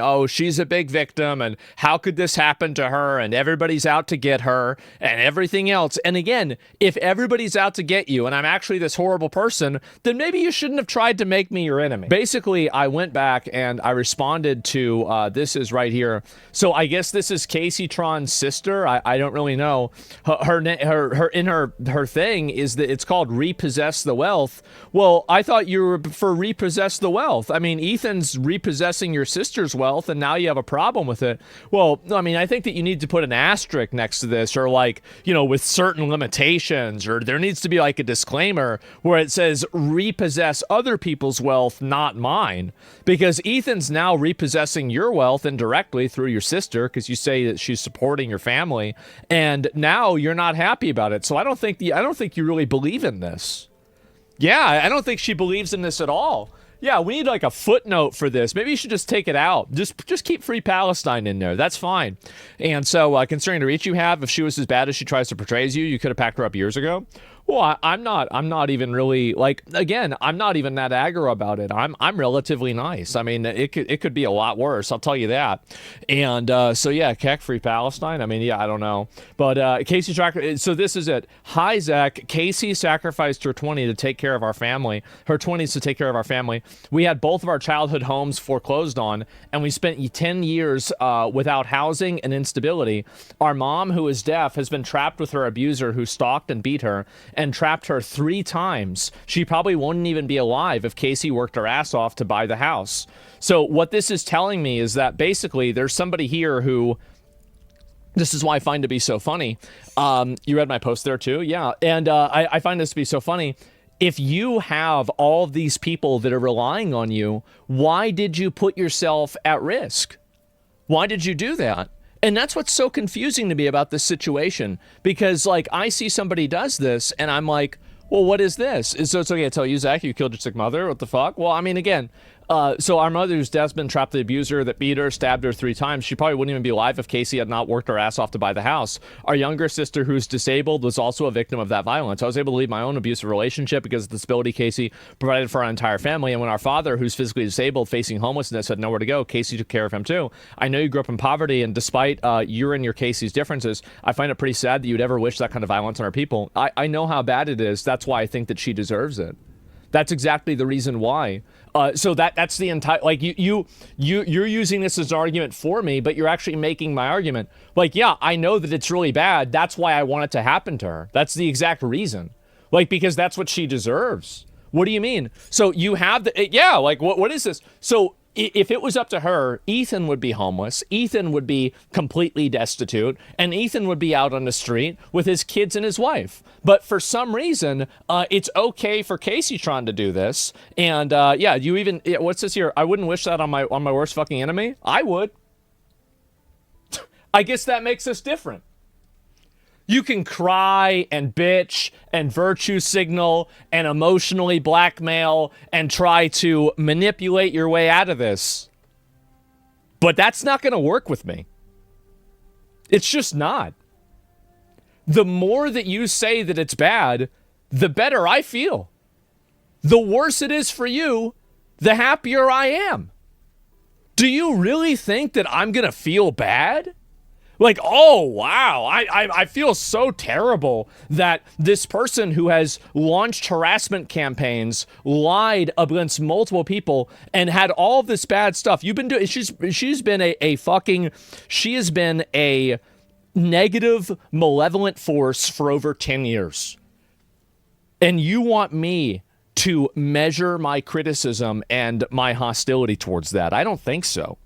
oh, she's a big victim, and how could this happen to her, and everybody's out to get her, and everything else. And again, if everybody's out to get you, and I'm actually this horrible person, then maybe you shouldn't have tried to make me your enemy. Basically, I went back and I responded to, this is right here. So I guess this is Casey Tron's sister. I don't really know. Her thing is that it's called Repossess the Wealth. Well, I thought you were for Repossess the Wealth. I mean, Ethan's repossessing your sister's wealth, and now you have a problem with it. Well, I mean, I think that you need to put an asterisk next to this, or like, you know, with certain limitations, or there needs to be like a disclaimer where it says repossess other people's wealth, not mine. Because Ethan's now repossessing your wealth indirectly through your sister, because you say that she's supporting your family, and now you're not happy about it. So I don't think you really believe in this. Yeah, I don't think she believes in this at all. Yeah, we need like a footnote for this. Maybe you should just take it out. Just keep Free Palestine in there. That's fine. And so, considering the reach you have, if she was as bad as she tries to portray you, you could have packed her up years ago. Well, I'm not even really, like, again, I'm not even that aggro about it. I'm relatively nice. I mean, it could be a lot worse, I'll tell you that. And so yeah, Keck, Free Palestine. I mean, yeah, I don't know. But Casey Tracker, so this is it. Hi, Zach. Casey sacrificed her 20 to take care of our family. Her 20s to take care of our family. We had both of our childhood homes foreclosed on, and we spent 10 years without housing and instability. Our mom, who is deaf, has been trapped with her abuser who stalked and beat her and trapped her 3 times. She probably wouldn't even be alive if Casey worked her ass off to buy the house. So what this is telling me is that basically there's somebody here who, this is why I find to be so funny. You read my post there too? Yeah. And I find this to be so funny. If you have all of these people that are relying on you, why did you put yourself at risk? Why did you do that? And that's what's so confusing to me about this situation, because like I see somebody does this and I'm like, well, what is this? So it's okay to tell you, Zach, you killed your sick mother. What the fuck? Well, I mean, again, so our mother's death's been trapped the abuser that beat her, stabbed her 3 times. She probably wouldn't even be alive if Casey had not worked her ass off to buy the house. Our younger sister, who's disabled, was also a victim of that violence. I was able to leave my own abusive relationship because of the disability Casey provided for our entire family. And when our father, who's physically disabled, facing homelessness, had nowhere to go, Casey took care of him too. I know you grew up in poverty, and despite your and your Casey's differences, I find it pretty sad that you'd ever wish that kind of violence on our people. I know how bad it is. That's why I think that she deserves it. That's exactly the reason why. So that's the entire, like, you're using this as an argument for me, but you're actually making my argument. Like, yeah, I know that it's really bad. That's why I want it to happen to her. That's the exact reason. Like, because that's what she deserves. What do you mean? So you have the, yeah, like, what is this? So if it was up to her, Ethan would be homeless, Ethan would be completely destitute, and Ethan would be out on the street with his kids and his wife. But for some reason, it's okay for Casey trying to do this. And yeah, you even, what's this here? I wouldn't wish that on my worst fucking enemy. I would. I guess that makes us different. You can cry and bitch and virtue signal and emotionally blackmail and try to manipulate your way out of this. But that's not going to work with me. It's just not. The more that you say that it's bad, the better I feel. The worse it is for you, the happier I am. Do you really think that I'm going to feel bad? Like, oh, wow, I feel so terrible that this person who has launched harassment campaigns, lied against multiple people, and had all of this bad stuff. You've been doing, she's been she has been a negative, malevolent force for over 10 years. And you want me to measure my criticism and my hostility towards that? I don't think so.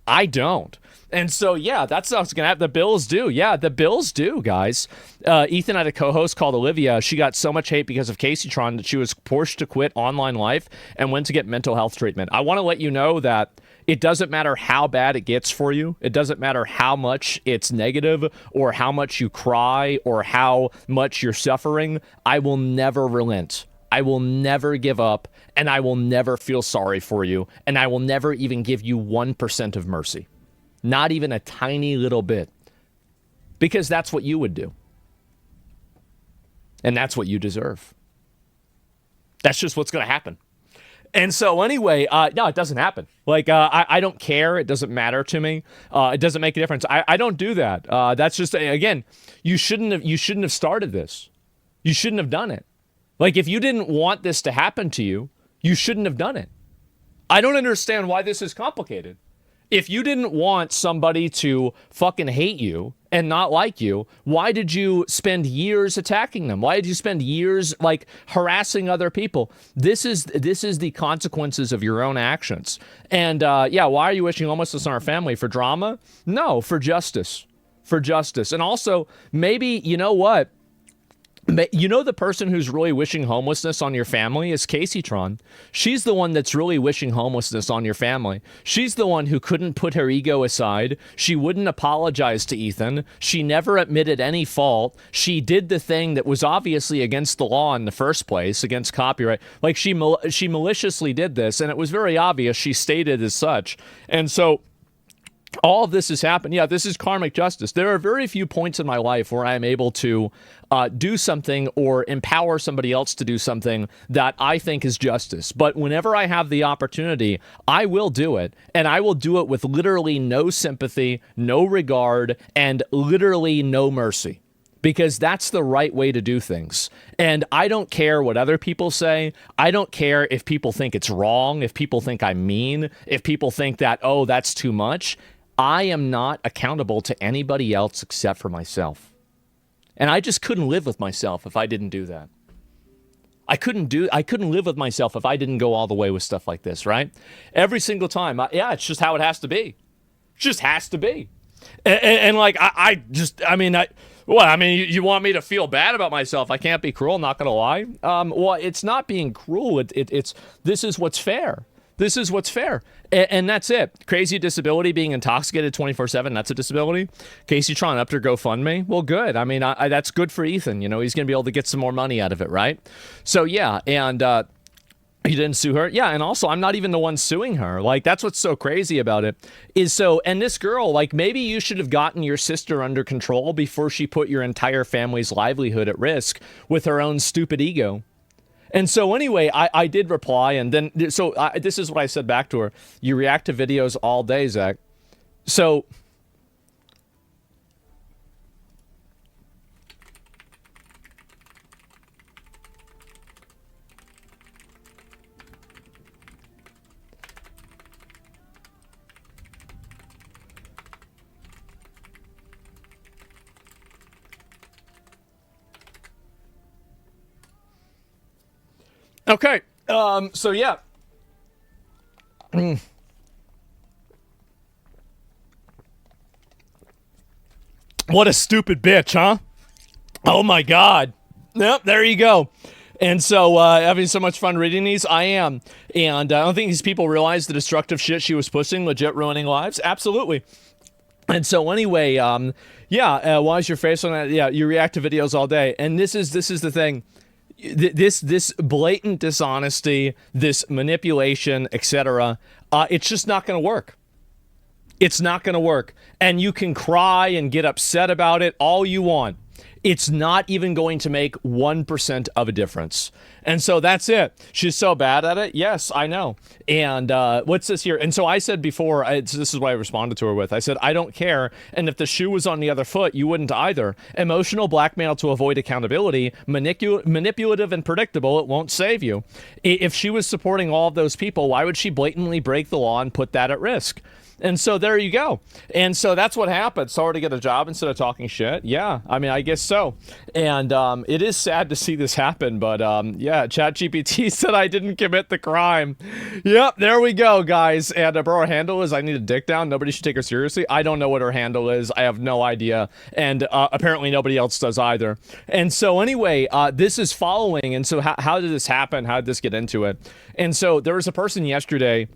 I don't. And so, yeah, that's what's going to happen. The Bills do. Yeah, the Bills do, guys. Ethan had a co-host called Olivia. She got so much hate because of Casey Tron that she was forced to quit online life and went to get mental health treatment. I want to let you know that it doesn't matter how bad it gets for you. It doesn't matter how much it's negative or how much you cry or how much you're suffering. I will never relent. I will never give up, and I will never feel sorry for you, and I will never even give you 1% of mercy. Not even a tiny little bit. Because that's what you would do. And that's what you deserve. That's just what's going to happen. And so anyway, no, it doesn't happen. Like, I don't care. It doesn't matter to me. It doesn't make a difference. I don't do that. That's just, again, you shouldn't have started this. You shouldn't have done it. Like, if you didn't want this to happen to you, you shouldn't have done it. I don't understand why this is complicated. If you didn't want somebody to fucking hate you and not like you, why did you spend years attacking them? Why did you spend years like harassing other people? This is the consequences of your own actions. And yeah, why are you wishing homelessness on our family? For drama? No, for justice. For justice. And also, maybe, you know what? You know, the person who's really wishing homelessness on your family is Casey Tron. She's the one that's really wishing homelessness on your family. She's the one who couldn't put her ego aside. She wouldn't apologize to Ethan. She never admitted any fault. She did the thing that was obviously against the law in the first place, against copyright. Like, she maliciously did this, and it was very obvious. She stated as such. And so all of this has happened. Yeah, this is karmic justice. There are very few points in my life where I am able to do something or empower somebody else to do something that I think is justice. But whenever I have the opportunity, I will do it. And I will do it with literally no sympathy, no regard, and literally no mercy. Because that's the right way to do things. And I don't care what other people say. I don't care if people think it's wrong, if people think I'm mean, if people think that, oh, that's too much. I am not accountable to anybody else except for myself. And I just couldn't live with myself if I didn't do that. I couldn't live with myself if I didn't go all the way with stuff like this, right? Every single time. Yeah, it's just how it has to be. It just has to be. And like, you want me to feel bad about myself? I can't be cruel, not going to lie. Well, it's not being cruel. It's this is what's fair. This is what's fair. And that's it. Crazy disability, being intoxicated 24/7, that's a disability. Casey Tron up to GoFundMe. Well, good. I mean, that's good for Ethan. You know, he's going to be able to get some more money out of it, right? So, yeah, and he didn't sue her. Yeah, and also, I'm not even the one suing her. Like, that's what's so crazy about it. And this girl, like, maybe you should have gotten your sister under control before she put your entire family's livelihood at risk with her own stupid ego. And so anyway, I did reply, and then, this is what I said back to her. You react to videos all day, Zach. So, okay, so yeah. What a stupid bitch, huh? Oh my God. Yep, there you go. And so, having so much fun reading these, I am. And I don't think these people realize the destructive shit she was pushing, legit ruining lives. Absolutely. And so anyway, why is your face on that? Yeah, you react to videos all day. And this is the thing. This blatant dishonesty, this manipulation, etc., it's just not going to work. It's not going to work. And you can cry and get upset about it all you want. It's not even going to make 1% of a difference. And so that's it. She's so bad at it. Yes, I know. And what's this here? And so I said before, this is what I responded to her with. I said, I don't care. And if the shoe was on the other foot, you wouldn't either. Emotional blackmail to avoid accountability, manipulative and predictable, it won't save you. If she was supporting all of those people, why would she blatantly break the law and put that at risk? And so there you go. And so that's what happened. Sorry to get a job instead of talking shit. Yeah, I mean, I guess so. And it is sad to see this happen. But yeah, ChatGPT said I didn't commit the crime. Yep, there we go, guys. And bro, her handle is I need a dick down. Nobody should take her seriously. I don't know what her handle is. I have no idea. And apparently nobody else does either. And so anyway, this is following. And so how did this happen? How did this get into it? And so there was a person yesterday,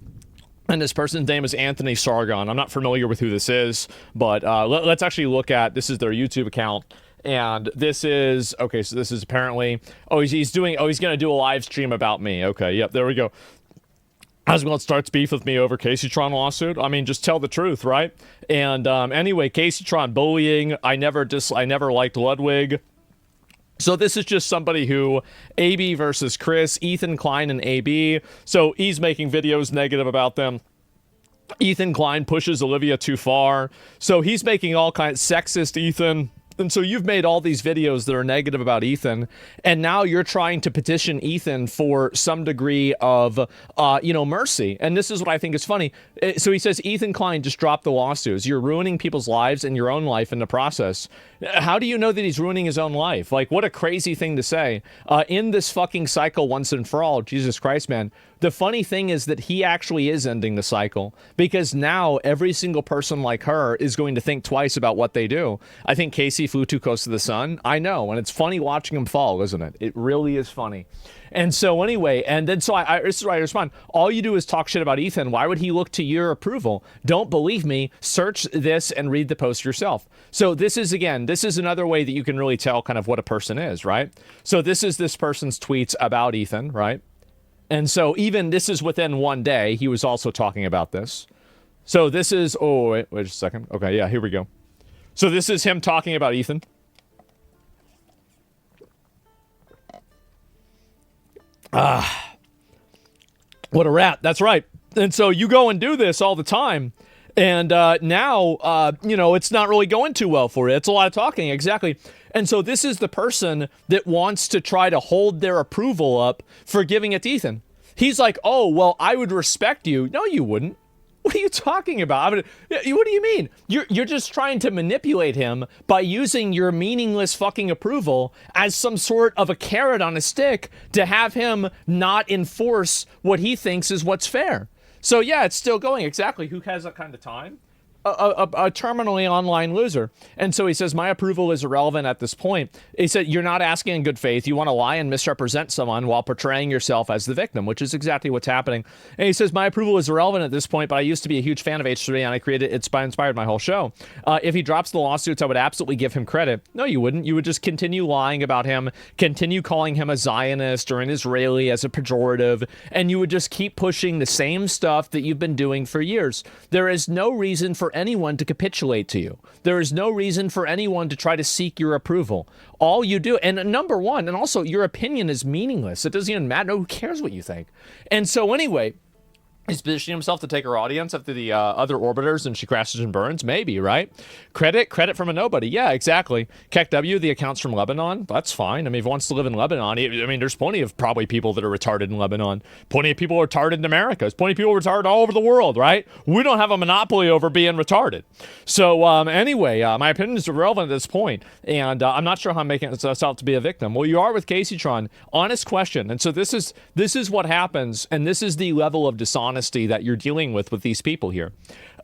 and this person's name is Anthony Sargon. I'm not familiar with who this is, but let's actually look at, this is their YouTube account. And this is, okay, so this is apparently, he's going to do a live stream about me. Okay, yep, there we go. Asmongold starts beef with me over Casey Tron lawsuit. I mean, just tell the truth, right? And anyway, Casey Tron bullying. I never liked Ludwig. So this is just somebody who, AB versus Chris, Ethan Klein and AB. So he's making videos negative about them. Ethan Klein pushes Olivia too far. So he's making all kinds sexist Ethan. And so you've made all these videos that are negative about Ethan, and now you're trying to petition Ethan for some degree of, mercy. And this is what I think is funny. So he says, Ethan Klein just dropped the lawsuits. You're ruining people's lives and your own life in the process. How do you know that he's ruining his own life? Like, what a crazy thing to say. In this fucking cycle once and for all, Jesus Christ, man. The funny thing is that he actually is ending the cycle, because now every single person like her is going to think twice about what they do. I think Casey flew too close to the sun. I know, and it's funny watching him fall, isn't it? It really is funny. And so anyway, and then so this is why I respond. All you do is talk shit about Ethan. Why would he look to your approval? Don't believe me. Search this and read the post yourself. So this is another way that you can really tell kind of what a person is, right? So this is this person's tweets about Ethan, right? And so even this is within one day, he was also talking about this. So this is, wait a second. Okay, yeah, here we go. So this is him talking about Ethan. What a rat. That's right. And so you go and do this all the time. And now, it's not really going too well for you. It's a lot of talking, exactly. And so this is the person that wants to try to hold their approval up for giving it to Ethan. He's like, oh, well, I would respect you. No, you wouldn't. What are you talking about? I mean, what do you mean? You're just trying to manipulate him by using your meaningless fucking approval as some sort of a carrot on a stick to have him not enforce what he thinks is what's fair. So yeah, it's still going. Exactly. Who has that kind of time? A terminally online loser. And so he says, my approval is irrelevant at this point. He said, you're not asking in good faith. You want to lie and misrepresent someone while portraying yourself as the victim, which is exactly what's happening. And he says, my approval is irrelevant at this point, but I used to be a huge fan of H3 and I created it inspired my whole show. If he drops the lawsuits, I would absolutely give him credit. No, you wouldn't. You would just continue lying about him, continue calling him a Zionist or an Israeli as a pejorative, and you would just keep pushing the same stuff that you've been doing for years. There is no reason for anyone to capitulate to you. There is no reason for anyone to try to seek your approval. All you do, and number one, and also your opinion is meaningless. It doesn't even matter. Who cares what you think? And so anyway, he's positioning himself to take her audience after the other orbiters and she crashes and burns. Maybe, right? Credit from a nobody. Yeah, exactly. KEKW, the account's from Lebanon. That's fine. I mean, if he wants to live in Lebanon, there's plenty of probably people that are retarded in Lebanon. Plenty of people retarded in America. There's plenty of people retarded all over the world, right? We don't have a monopoly over being retarded. So anyway, my opinion is irrelevant at this point, and I'm not sure how I'm making this out to be a victim. Well, you are with Caseytron. Honest question. And so this is what happens, and this is the level of dishonesty that you're dealing with these people here.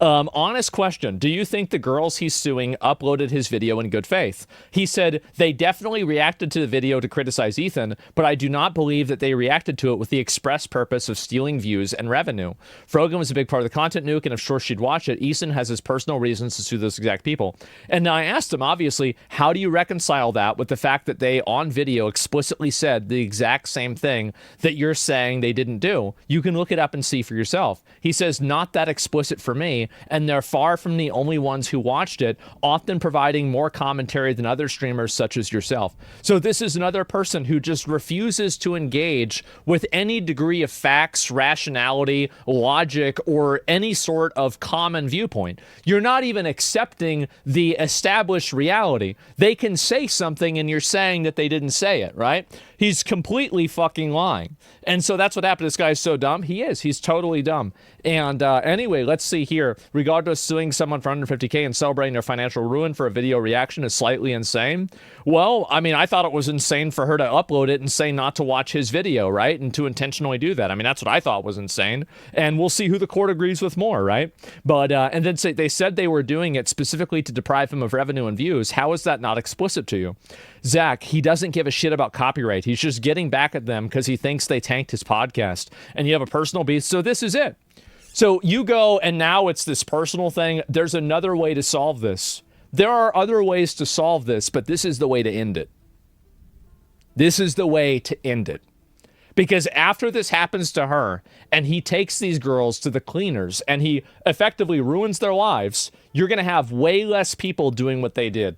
Honest question. Do you think the girls he's suing uploaded his video in good faith? He said they definitely reacted to the video to criticize Ethan, but I do not believe that they reacted to it with the express purpose of stealing views and revenue. Frogan was a big part of the content nuke, and of course she'd watch it. Ethan has his personal reasons to sue those exact people. And I asked him, obviously, how do you reconcile that with the fact that they, on video, explicitly said the exact same thing that you're saying they didn't do? You can look it up and see for yourself. He says, not that explicit for me, and they're far from the only ones who watched it, often providing more commentary than other streamers such as yourself. So this is another person who just refuses to engage with any degree of facts, rationality, logic, or any sort of common viewpoint. You're not even accepting the established reality. They can say something and you're saying that they didn't say it, right? He's completely fucking lying. And so that's what happened. This guy's so dumb. He is. He's totally dumb. And anyway, let's see here. Regardless, suing someone for $150K and celebrating their financial ruin for a video reaction is slightly insane. Well, I mean, I thought it was insane for her to upload it and say not to watch his video, right? And to intentionally do that. I mean, that's what I thought was insane. And we'll see who the court agrees with more, right? But, and then they said they were doing it specifically to deprive him of revenue and views. How is that not explicit to you? Zach, he doesn't give a shit about copyright. He's just getting back at them because he thinks they tanked his podcast. And you have a personal beef. So this is it. So you go, and now it's this personal thing. There's another way to solve this. There are other ways to solve this, but this is the way to end it. This is the way to end it. Because after this happens to her, and he takes these girls to the cleaners, and he effectively ruins their lives, you're going to have way less people doing what they did.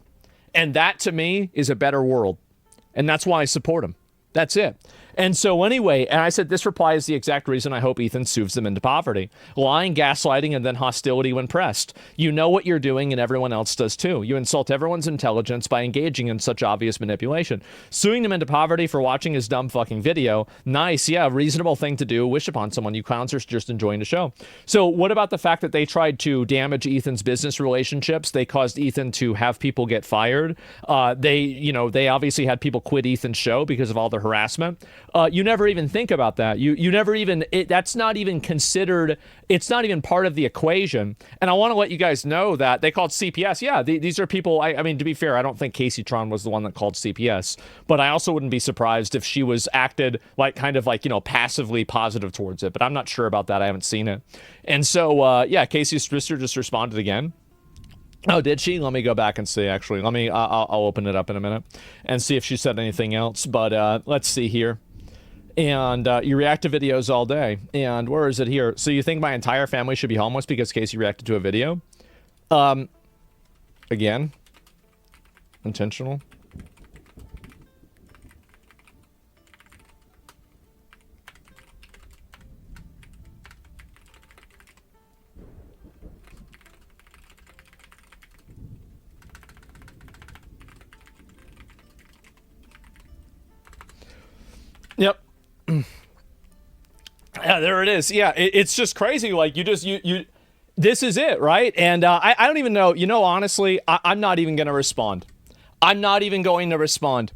And that, to me, is a better world. And that's why I support him. That's it. And so anyway, and I said this reply is the exact reason I hope Ethan soothes them into poverty. Lying, gaslighting, and then hostility when pressed. You know what you're doing and everyone else does too. You insult everyone's intelligence by engaging in such obvious manipulation. Suing them into poverty for watching his dumb fucking video. Nice, yeah, reasonable thing to do. Wish upon someone. You clowns are just enjoying the show. So what about the fact that they tried to damage Ethan's business relationships? They caused Ethan to have people get fired. They obviously had people quit Ethan's show because of all the harassment. You never even think about that. You never even, that's not even considered, it's not even part of the equation. And I want to let you guys know that they called CPS. Yeah, these are people, I mean, to be fair, I don't think Casey Tron was the one that called CPS, but I also wouldn't be surprised if she was acted like kind of like, passively positive towards it, but I'm not sure about that. I haven't seen it. And so, yeah, Casey's sister just responded again. Oh, did she? Let me go back and see, actually. I'll open it up in a minute and see if she said anything else, but let's see here. And you react to videos all day. And where is it here? So you think my entire family should be homeless because Casey reacted to a video? Again, intentional. Yep. Yeah, there it is. Yeah, it's just crazy. Like, you this is it, right? And I don't even know, honestly, I'm not even going to respond. I'm not even going to respond.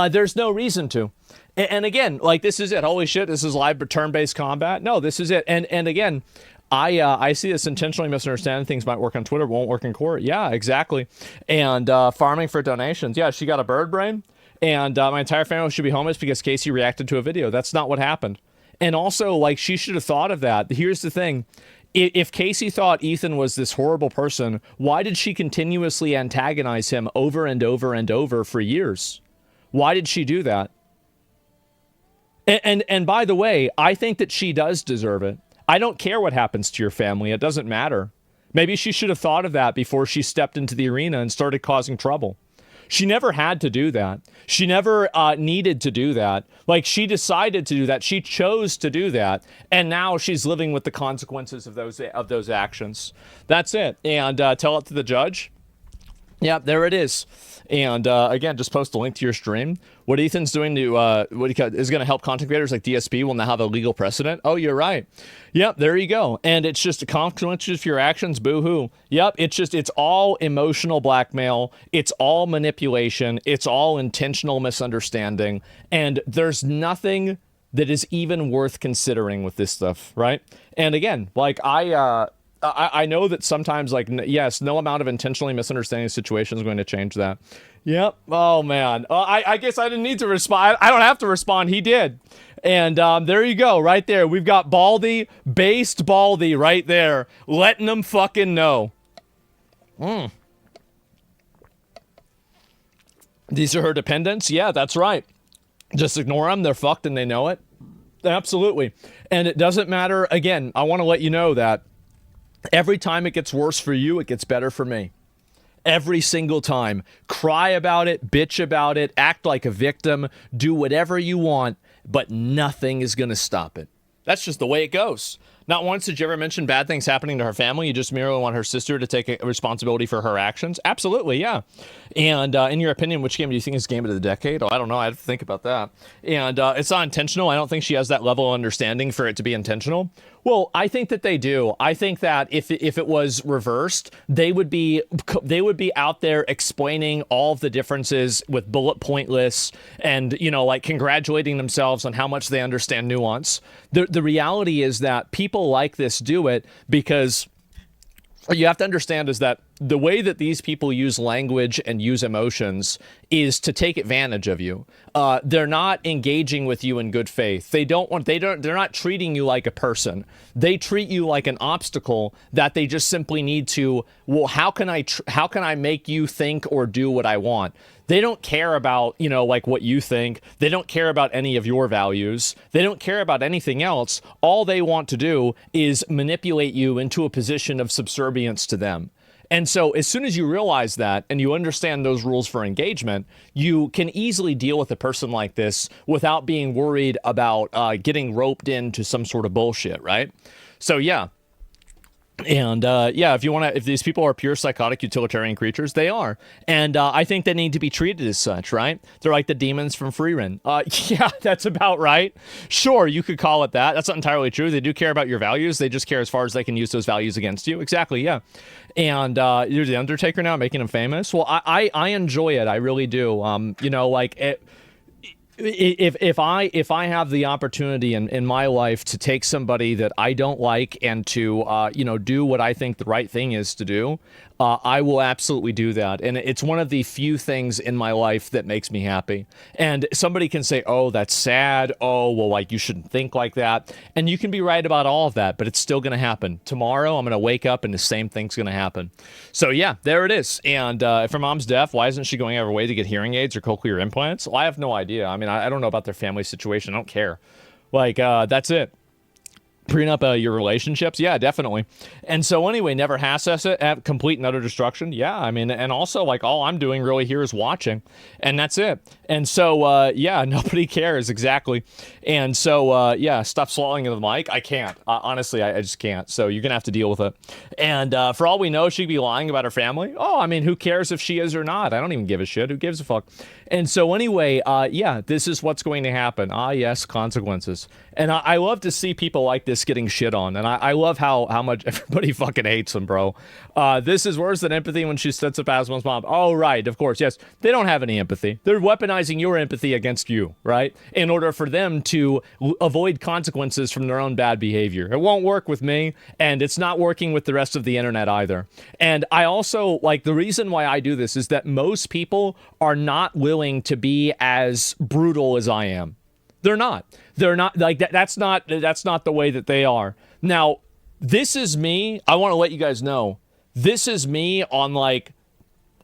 There's no reason to. And again, like, this is it. Holy shit, this is live turn-based combat. No, this is it. And again, I see this intentionally misunderstanding. Things might work on Twitter, won't work in court. Yeah, exactly. And farming for donations. Yeah, she got a bird brain. And my entire family should be homeless because Casey reacted to a video. That's not what happened. And also, like, she should have thought of that. Here's the thing. If Casey thought Ethan was this horrible person, why did she continuously antagonize him over and over and over for years? Why did she do that? And by the way, I think that she does deserve it. I don't care what happens to your family. It doesn't matter. Maybe she should have thought of that before she stepped into the arena and started causing trouble. She never had to do that. She never needed to do that. Like, she decided to do that. She chose to do that. And now she's living with the consequences of those actions. That's it. And tell it to the judge. Yeah, there it is. And again, just post a link to your stream. What Ethan's doing to is going to help content creators like DSP will now have a legal precedent. Oh, you're right. Yep, there you go. And it's just consequences for your actions. Boo-hoo. Yep, it's all emotional blackmail. It's all manipulation. It's all intentional misunderstanding. And there's nothing that is even worth considering with this stuff, right? And again, like, I know that sometimes, like, yes, no amount of intentionally misunderstanding the situation is going to change that. Yep. Oh, man. I guess I didn't need to respond. I don't have to respond. He did. And there you go. Right there. We've got based Baldy right there. Letting them fucking know. These are her dependents? Yeah, that's right. Just ignore them. They're fucked and they know it. Absolutely. And it doesn't matter. Again, I want to let you know that every time it gets worse for you, it gets better for me. Every single time. Cry about it, bitch about it, act like a victim, do whatever you want, but nothing is going to stop it. That's just the way it goes. Not once did you ever mention bad things happening to her family. You just merely want her sister to take responsibility for her actions. Absolutely, yeah. And in your opinion, which game do you think is game of the decade? Oh, I don't know. I have to think about that. And it's not intentional. I don't think she has that level of understanding for it to be intentional. Well, I think that they do. I think that if it was reversed, they would be out there explaining all of the differences with bullet point lists and, like, congratulating themselves on how much they understand nuance. The reality is that people like this do it because what you have to understand is that the way that these people use language and use emotions is to take advantage of you. They're not engaging with you in good faith. They're not treating you like a person. They treat you like an obstacle that they just simply need to, well, how can I make you think or do what I want? They don't care about, like what you think. They don't care about any of your values. They don't care about anything else. All they want to do is manipulate you into a position of subservience to them. And so as soon as you realize that and you understand those rules for engagement, you can easily deal with a person like this without being worried about getting roped into some sort of bullshit, right? So yeah. And yeah, if these people are pure psychotic utilitarian creatures, they are. And I think they need to be treated as such, right? They're like the demons from Freerun. Yeah, that's about right. Sure, you could call it that. That's not entirely true. They do care about your values. They just care as far as they can use those values against you. Exactly, yeah. And you're the Undertaker now, making him famous. Well, I enjoy it. I really do. You know, like if I have the opportunity in my life to take somebody that I don't like and to you know, do what I think the right thing is to do, I will absolutely do that. And it's one of the few things in my life that makes me happy. And somebody can say, oh, that's sad. Oh, well, like, you shouldn't think like that. And you can be right about all of that, but it's still going to happen. Tomorrow, I'm going to wake up and the same thing's going to happen. So yeah, there it is. And if her mom's deaf, why isn't she going out of her way to get hearing aids or cochlear implants? Well, I have no idea. I mean, I don't know about their family situation. I don't care. Like, that's it. Prenup your relationships? Yeah, definitely. And so anyway, never assess it at complete and utter destruction. Yeah, I mean, and also, like, all I'm doing really here is watching, and that's it. And so, yeah, nobody cares, exactly. And so, yeah, stop swallowing the mic. I can't. Honestly, I just can't. So you're going to have to deal with it. And for all we know, she'd be lying about her family. Oh, I mean, who cares if she is or not? I don't even give a shit. Who gives a fuck? And so anyway, yeah, this is what's going to happen. Ah, yes, consequences. And I love to see people like this getting shit on. And I love how much everybody fucking hates them, bro. This is worse than empathy when she sets up Asmongold's mom. Oh, right, of course, yes. They don't have any empathy. They're weaponizing your empathy against you, right? In order for them to avoid consequences from their own bad behavior. It won't work with me, and it's not working with the rest of the internet either. And I also, like, the reason why I do this is that most people are not willing to be as brutal as I am. They're not. They're not, like, that's not the way that they are. Now, this is me. I want to let you guys know. This is me on, like,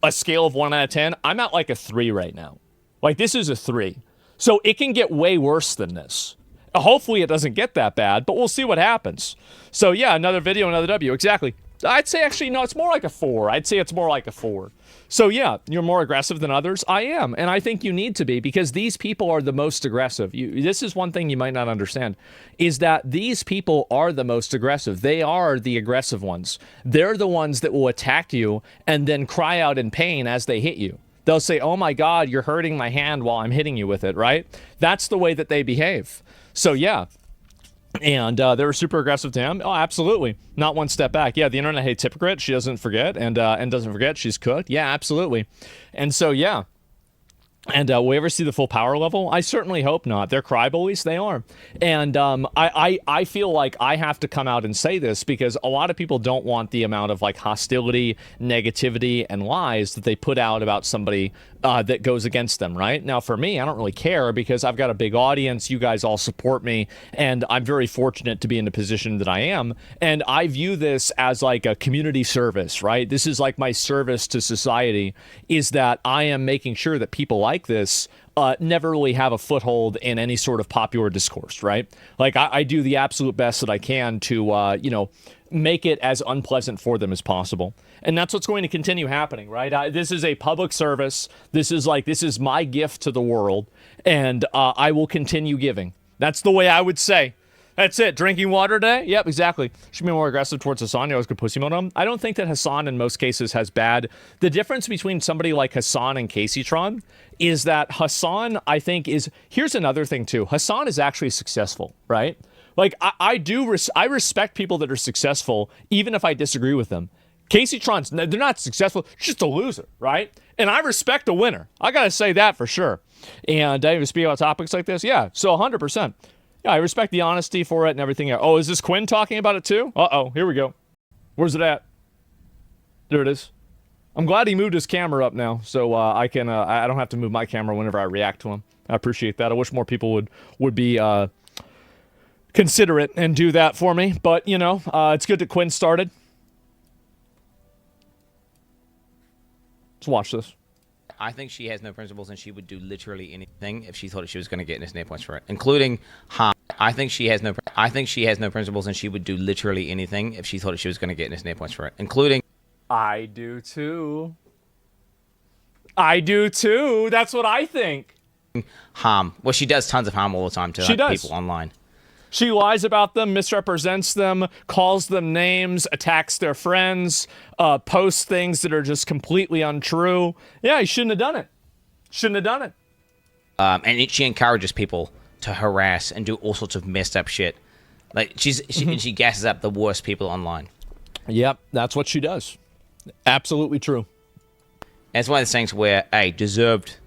a scale of 1 out of 10. I'm at, like, a 3 right now. Like, this is a 3. So it can get way worse than this. Hopefully it doesn't get that bad, but we'll see what happens. So, yeah, another video, another W. Exactly. I'd say, actually, no, it's more like a 4. I'd say it's more like a 4. So, yeah, you're more aggressive than others. I am, and I think you need to be, because these people are the most aggressive. This is one thing you might not understand, is that these people are the most aggressive. They are the aggressive ones. They're the ones that will attack you and then cry out in pain as they hit you. They'll say, oh my God, you're hurting my hand while I'm hitting you with it, right? That's the way that they behave. So, yeah. And they were super aggressive to him. Oh, absolutely. Not one step back. Yeah, the internet hates hypocrite. She doesn't forget, and doesn't forget she's cooked. Yeah, absolutely. And so, yeah. And will we ever see the full power level? I certainly hope not. They're crybabies. They are. And I feel like I have to come out and say this, because a lot of people don't want the amount of, like, hostility, negativity, and lies that they put out about somebody that goes against them, right? Now, for me, I don't really care, because I've got a big audience. You guys all support me, and I'm very fortunate to be in the position that I am. And I view this as, like, a community service, right? This is like my service to society, is that I am making sure that people like this never really have a foothold in any sort of popular discourse, right? Like, I do the absolute best that I can to, you know, make it as unpleasant for them as possible. And that's what's going to continue happening, right? This is a public service. This is my gift to the world, and I will continue giving. That's the way I would say. That's it. Drinking water today? Yep, exactly. Should be more aggressive towards Hassan. You always could pussy mode him. I don't think that Hassan in most cases has bad. The difference between somebody like Hassan and Caseytron is that Hassan, I think, is... Here's another thing, too. Hassan is actually successful, right? Like, I respect people that are successful, even if I disagree with them. Caseytron's, they're not successful, just a loser, right? And I respect a winner. I gotta say that for sure. And I even speak about topics like this. Yeah, so 100%. Yeah, I respect the honesty for it and everything else. Oh, is this Quinn talking about it too? Uh-oh, here we go. Where's it at? There it is. I'm glad he moved his camera up now, so I can I don't have to move my camera whenever I react to him. I appreciate that. I wish more people would be considerate and do that for me. But, you know, it's good that Quinn started. Let's watch this. I think she has no principles, and she would do literally anything if she thought she was going to get Disney points for it, including I think she has no principles, and she would do literally anything if she thought she was going to get Disney points for it, including I do too. I do too. That's what I think. Harm. Well, she does tons of harm all the time to people online. She lies about them, misrepresents them, calls them names, attacks their friends, posts things that are just completely untrue. Yeah, he shouldn't have done it. Shouldn't have done it. And she encourages people to harass and do all sorts of messed up shit. Like she gasses up the worst people online. Yep, that's what she does. Absolutely true. And it's one of those things where, hey, deserved.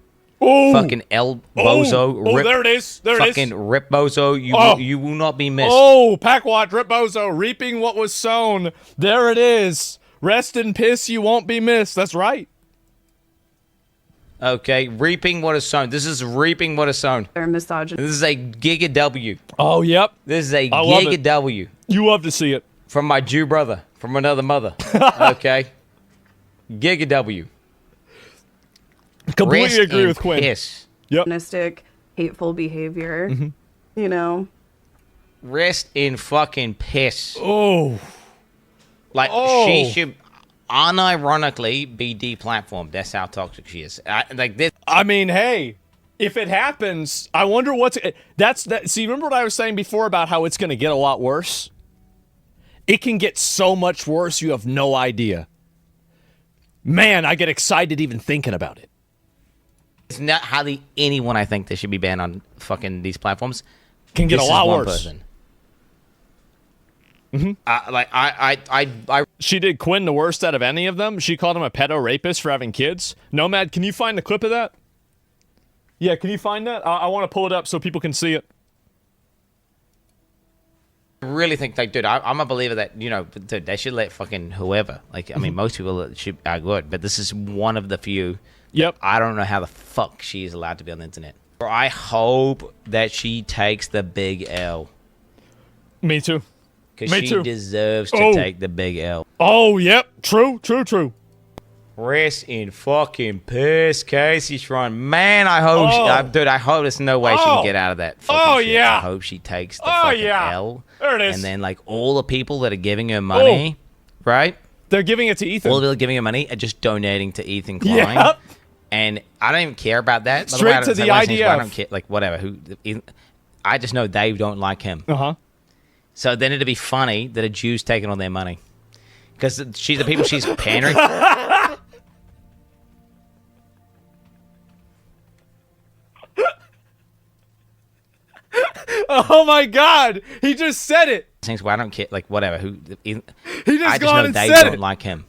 Oh, fucking El Bozo. Rip, there it is. There it is. Fucking Rip Bozo. You will not be missed. Oh, Packwatch, Rip Bozo, reaping what was sown. There it is. Rest in piss, you won't be missed. That's right. Okay, reaping what is sown. This is reaping what is sown. They're misogynist. This is a Giga W. Oh, yep. This is a Giga W. You love to see it. From my Jew brother. From another mother. Okay? Giga W. Completely Rest agree in with Quinn. Piss. Yep. Hateful behavior. You know. Rest in fucking piss. Oh. Like, she should unironically be deplatformed. That's how toxic she is. I mean, hey, if it happens, I wonder what's... See, remember what I was saying before about how it's going to get a lot worse? It can get so much worse, you have no idea. Man, I get excited even thinking about it. It's not hardly anyone I think that should be banned on fucking these platforms. Can get a lot worse. She did Quinn the worst out of any of them. She called him a pedo rapist for having kids. Nomad, can you find the clip of that? Yeah, can you find that? I want to pull it up so people can see it. I really think, like, dude, I'm a believer that, you know, dude, they should let fucking whoever. Like, I mean, most people are good, but this is one of the few. Yep. I don't know how the fuck she is allowed to be on the internet. I hope that she takes the big L. Me too. Because she deserves to take the big L. Oh, yep. True. Rest in fucking piss, Casey Shrine. Man, I hope, dude, I hope there's no way she can get out of that fucking shit. I hope she takes the fucking L. There it is. And then, like, all the people that are giving her money, right? They're giving it to Ethan. All the people giving her money are just donating to Ethan Klein. Yep. And I don't even care about that. Straight to the IDF. I don't care, like, whatever. I just know they don't like him. Uh-huh. So then it'd be funny that a Jew's taking all their money. Because the people she's pandering... Oh my God! He just said it. Things where I don't care, like, whatever. He just I just know they don't like him.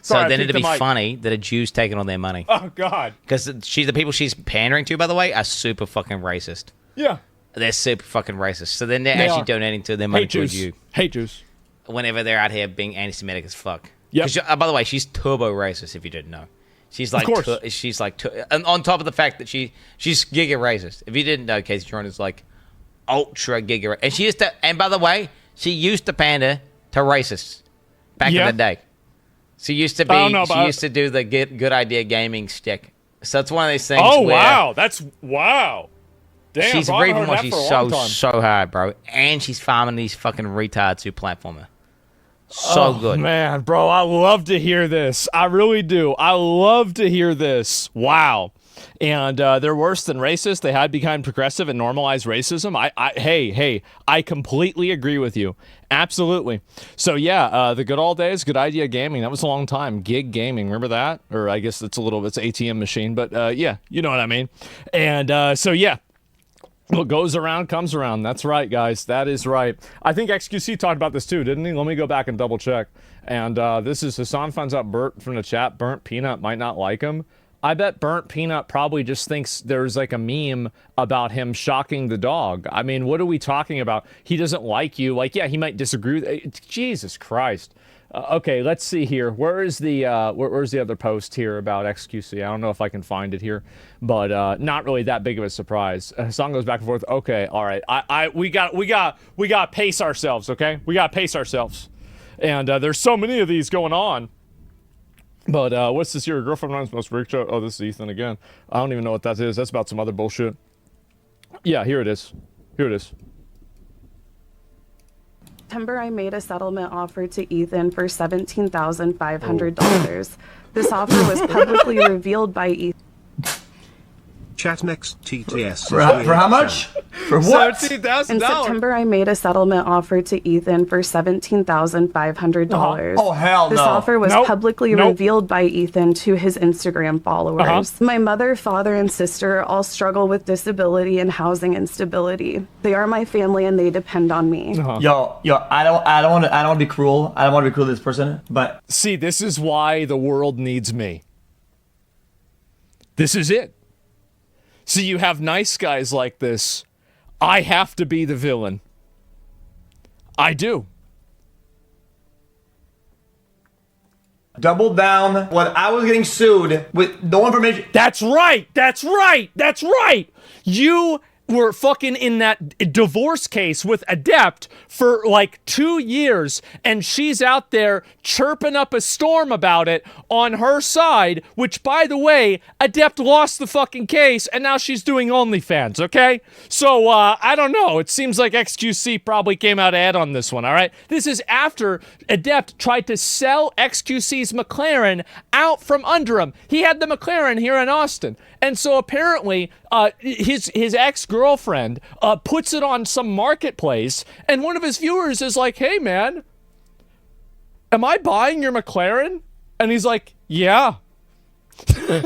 Sorry, so then it'd be funny that a Jew's taking all their money. Oh God! Because the people she's pandering to, by the way, are super fucking racist. Yeah. They're super fucking racist. So then they're actually donating to their money towards you. Hate Jews. Whenever they're out here being anti-Semitic as fuck. Yep. By the way, she's turbo racist. If you didn't know, she's like, of course. She's like, and on top of the fact that she's giga racist. If you didn't know, Casey Tron is like ultra giga, and she used to. And by the way, she used to pander to racists back in the day. She used to be. She used to do the good idea gaming stick. So it's one of these things. Oh where wow, that's wow. Damn, she's bro, reaping what she's so hard, bro, and she's farming these fucking retards who platform her. So good. Man, bro, I love to hear this. I really do. I love to hear this. Wow. And they're worse than racist. They had become progressive and normalized racism. Hey, I completely agree with you. Absolutely. So yeah, the good old days, good idea gaming. That was a long time. Gig gaming, remember that? Or I guess it's ATM machine, but yeah, you know what I mean. And so yeah. What goes around comes around. That's right, guys. That is right. I think XQC talked about this too, didn't he? Let me go back and double check. And this is Hassan finds out Bert from the chat. Burnt Peanut might not like him. I bet Burnt Peanut probably just thinks there's like a meme about him shocking the dog. I mean, what are we talking about? He doesn't like you. Like, yeah, he might disagree with... Jesus Christ. Okay, let's see here. Where's the other post here about XQC? I don't know if I can find it here, but not really that big of a surprise. Song goes back and forth. Okay, all right. We got pace ourselves. Okay, we got pace ourselves, and there's so many of these going on. But what's this here? Your girlfriend runs most rick show. Oh, this is Ethan again. I don't even know what that is. That's about some other bullshit. Yeah, here it is. Here it is. September, I made a settlement offer to Ethan for $17,500. This offer was publicly revealed by Ethan. Chat next TTS. For how much? For what? $17,000. In September, I made a settlement offer to Ethan for $17,500. Oh, hell no. This offer was Nope. publicly Nope. revealed by Ethan to his Instagram followers. My mother, father, and sister all struggle with disability and housing instability. They are my family and they depend on me. Yo, I don't want to be cruel. I don't want to be cruel to this person, but See, this is why the world needs me. This is it. See, you have nice guys like this. I have to be the villain. I do. double down when I was getting sued with no information. That's right. That's right. That's right. You were fucking in that divorce case with Adept for like 2 years, and she's out there chirping up a storm about it on her side, which, by the way, Adept lost the fucking case, and now she's doing OnlyFans, okay? So, I don't know. It seems like XQC probably came out ahead on this one, all right? This is after Adept tried to sell XQC's McLaren out from under him. He had the McLaren here in Austin. And so apparently, his ex-girlfriend puts it on some marketplace, and one of his viewers is like, "Hey, man, am I buying your McLaren?" And he's like, "Yeah." Hey,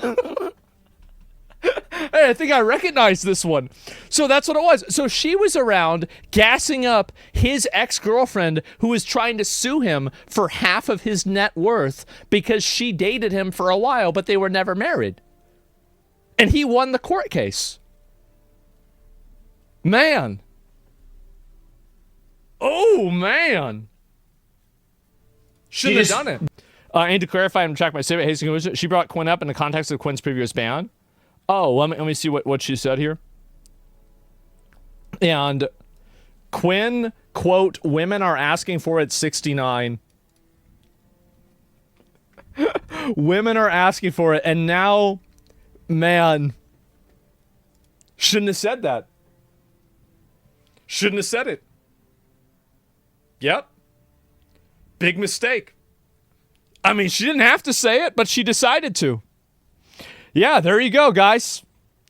I think I recognize this one. So that's what it was. So she was around gassing up his ex-girlfriend who was trying to sue him for half of his net worth because she dated him for a while, but they were never married. And he won the court case. Man. Oh, man. Shouldn't have done it. And to clarify and track my statement, Hastings, she brought Quinn up in the context of Quinn's previous ban. Oh, let me see what she said here. And Quinn, quote, "Women are asking for it 69. Women are asking for it, and now, man, shouldn't have said that. Shouldn't have said it. Yep. Big mistake. I mean, she didn't have to say it, but she decided to. Yeah, there you go, guys.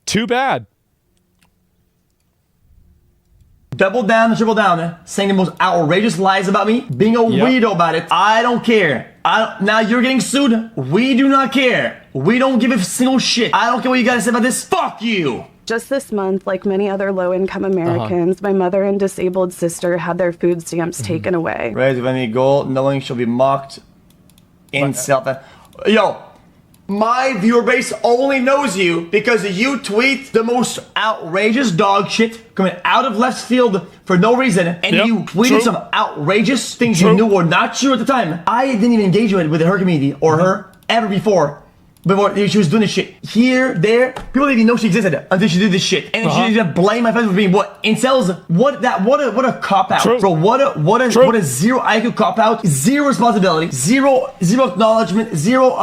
Too bad. Double down and triple down, saying the most outrageous lies about me, being a weirdo about it. I don't care. Now you're getting sued. We do not care. We don't give a single shit. I don't care what you gotta say about this. Fuck you. Just this month, like many other low-income Americans, my mother and disabled sister had their food stamps taken away. Raise with any goal, knowing she'll be mocked in self. Yo, my viewer base only knows you because you tweet the most outrageous dog shit coming out of left field for no reason, and you tweeted some outrageous things you knew were not true at the time. I didn't even engage with her community or her ever before she was doing this shit. Here, there, people didn't even know she existed until she did this shit. And she's gonna blame my friends for being what? Incels? What a cop out. Bro, what a zero IQ cop out, zero responsibility, zero acknowledgement, zero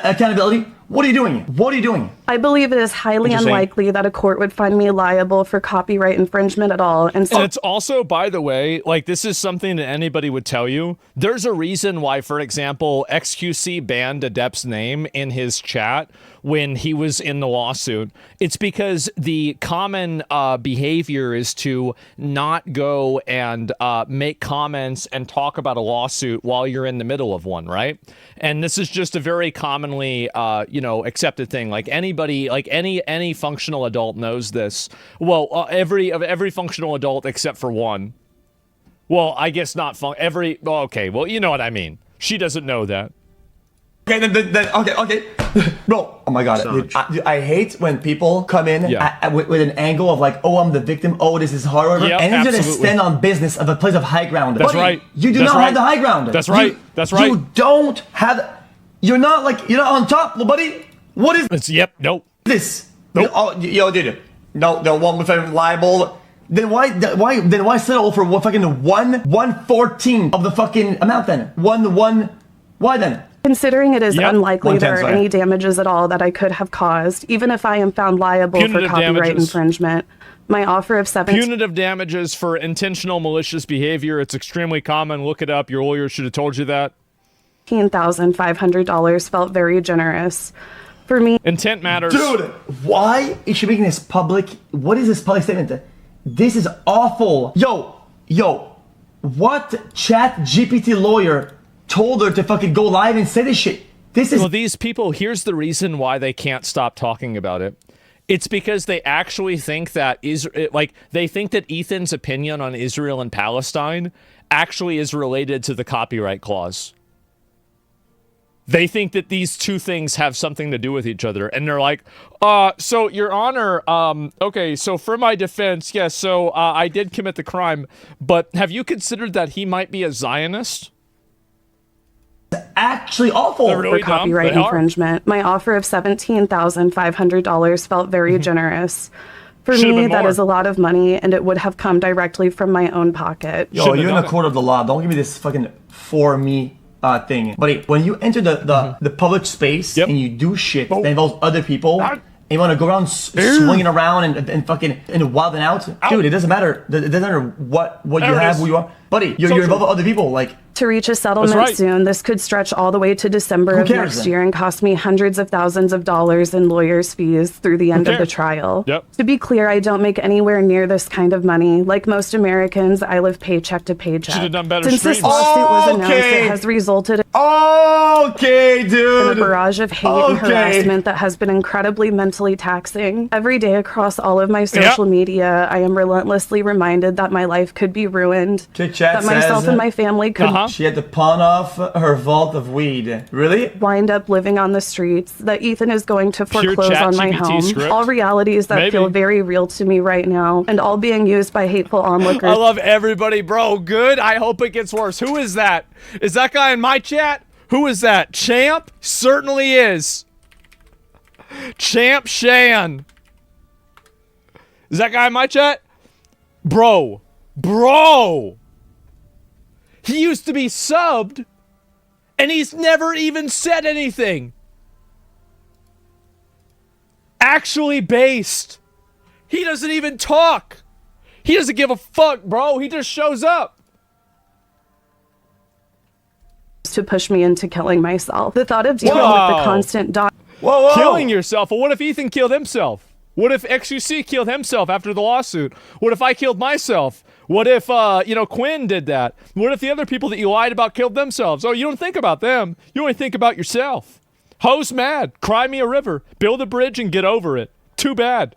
accountability. What are you doing? What are you doing? I believe it is highly unlikely that a court would find me liable for copyright infringement at all. And it's also, by the way, like, this is something that anybody would tell you. There's a reason why, for example, XQC banned Adept's name in his chat when he was in the lawsuit. It's because the common behavior is to not go and make comments and talk about a lawsuit while you're in the middle of one, right? And this is just a very commonly, accepted thing. Like anybody, like any functional adult knows this. Well, every functional adult except for one. Well, I guess not okay, well, you know what I mean. She doesn't know that. Okay, then okay. Bro, oh my god, dude, I hate when people come in with an angle of like, oh, I'm the victim, oh, this is horrible, and it's gonna stand on business of a place of high ground. That's Buddy, right. You do not have the high ground. That's right. That's right. You don't have. You're not on top, little buddy. What is this? Nope. Yo, dude. No, the one with liable. Then why settle for fucking 1/14 of the fucking amount then? Why then? Considering it is unlikely there are any damages at all that I could have caused, even if I am found liable for copyright infringement, My offer of Punitive damages for intentional malicious behavior. It's extremely common. Look it up. Your lawyer should have told you that. $17,500 felt very generous. For me, intent matters. Dude, why is she making this public? What is this public statement? This is awful. Yo, what ChatGPT lawyer told her to fucking go live and say this shit? This is... Well, these people, here's the reason why they can't stop talking about it. It's because they actually think that they think that Ethan's opinion on Israel and Palestine actually is related to the copyright clause. They think that these two things have something to do with each other. And they're like, so, Your Honor, okay, so for my defense, yes, so I did commit the crime, but have you considered that he might be a Zionist? Actually awful. Really for copyright infringement. My offer of $17,500 felt very generous. For me, that is a lot of money, and it would have come directly from my own pocket. Yo, you're in a court of the law. Don't give me this fucking for me thing. Buddy, when you enter the public space and you do shit that involves other people, and you want to go around swinging around and fucking and wilding out, dude, it doesn't matter. It doesn't matter what you have, who you are. Buddy, you're involved with other people. Like, to reach a settlement soon, this could stretch all the way to December of next year and cost me hundreds of thousands of dollars in lawyers' fees through the end of the trial. To be clear, I don't make anywhere near this kind of money. Like most Americans, I live paycheck to paycheck. Should have done better. Since this lawsuit was announced, it has resulted dude. in a barrage of hate and harassment that has been incredibly mentally taxing. Every day across all of my social media, I am relentlessly reminded that my life could be ruined, that myself and my family could she had to pawn off her vault of weed. Really? Wind up living on the streets, that Ethan is going to foreclose on my home. Script. All realities that feel very real to me right now, and all being used by hateful onlookers. I love everybody, bro. Good. I hope it gets worse. Who is that? Is that guy in my chat? Who is that? Champ? Certainly is. Champ Shan. Is that guy in my chat? Bro. He used to be subbed, and he's never even said anything. Actually based. He doesn't even talk. He doesn't give a fuck, bro. He just shows up. To push me into killing myself. The thought of dealing with the constant killing yourself. Well, what if Ethan killed himself? What if XUC killed himself after the lawsuit? What if I killed myself? What if, Quinn did that? What if the other people that you lied about killed themselves? Oh, you don't think about them. You only think about yourself. Ho's mad. Cry me a river. Build a bridge and get over it. Too bad.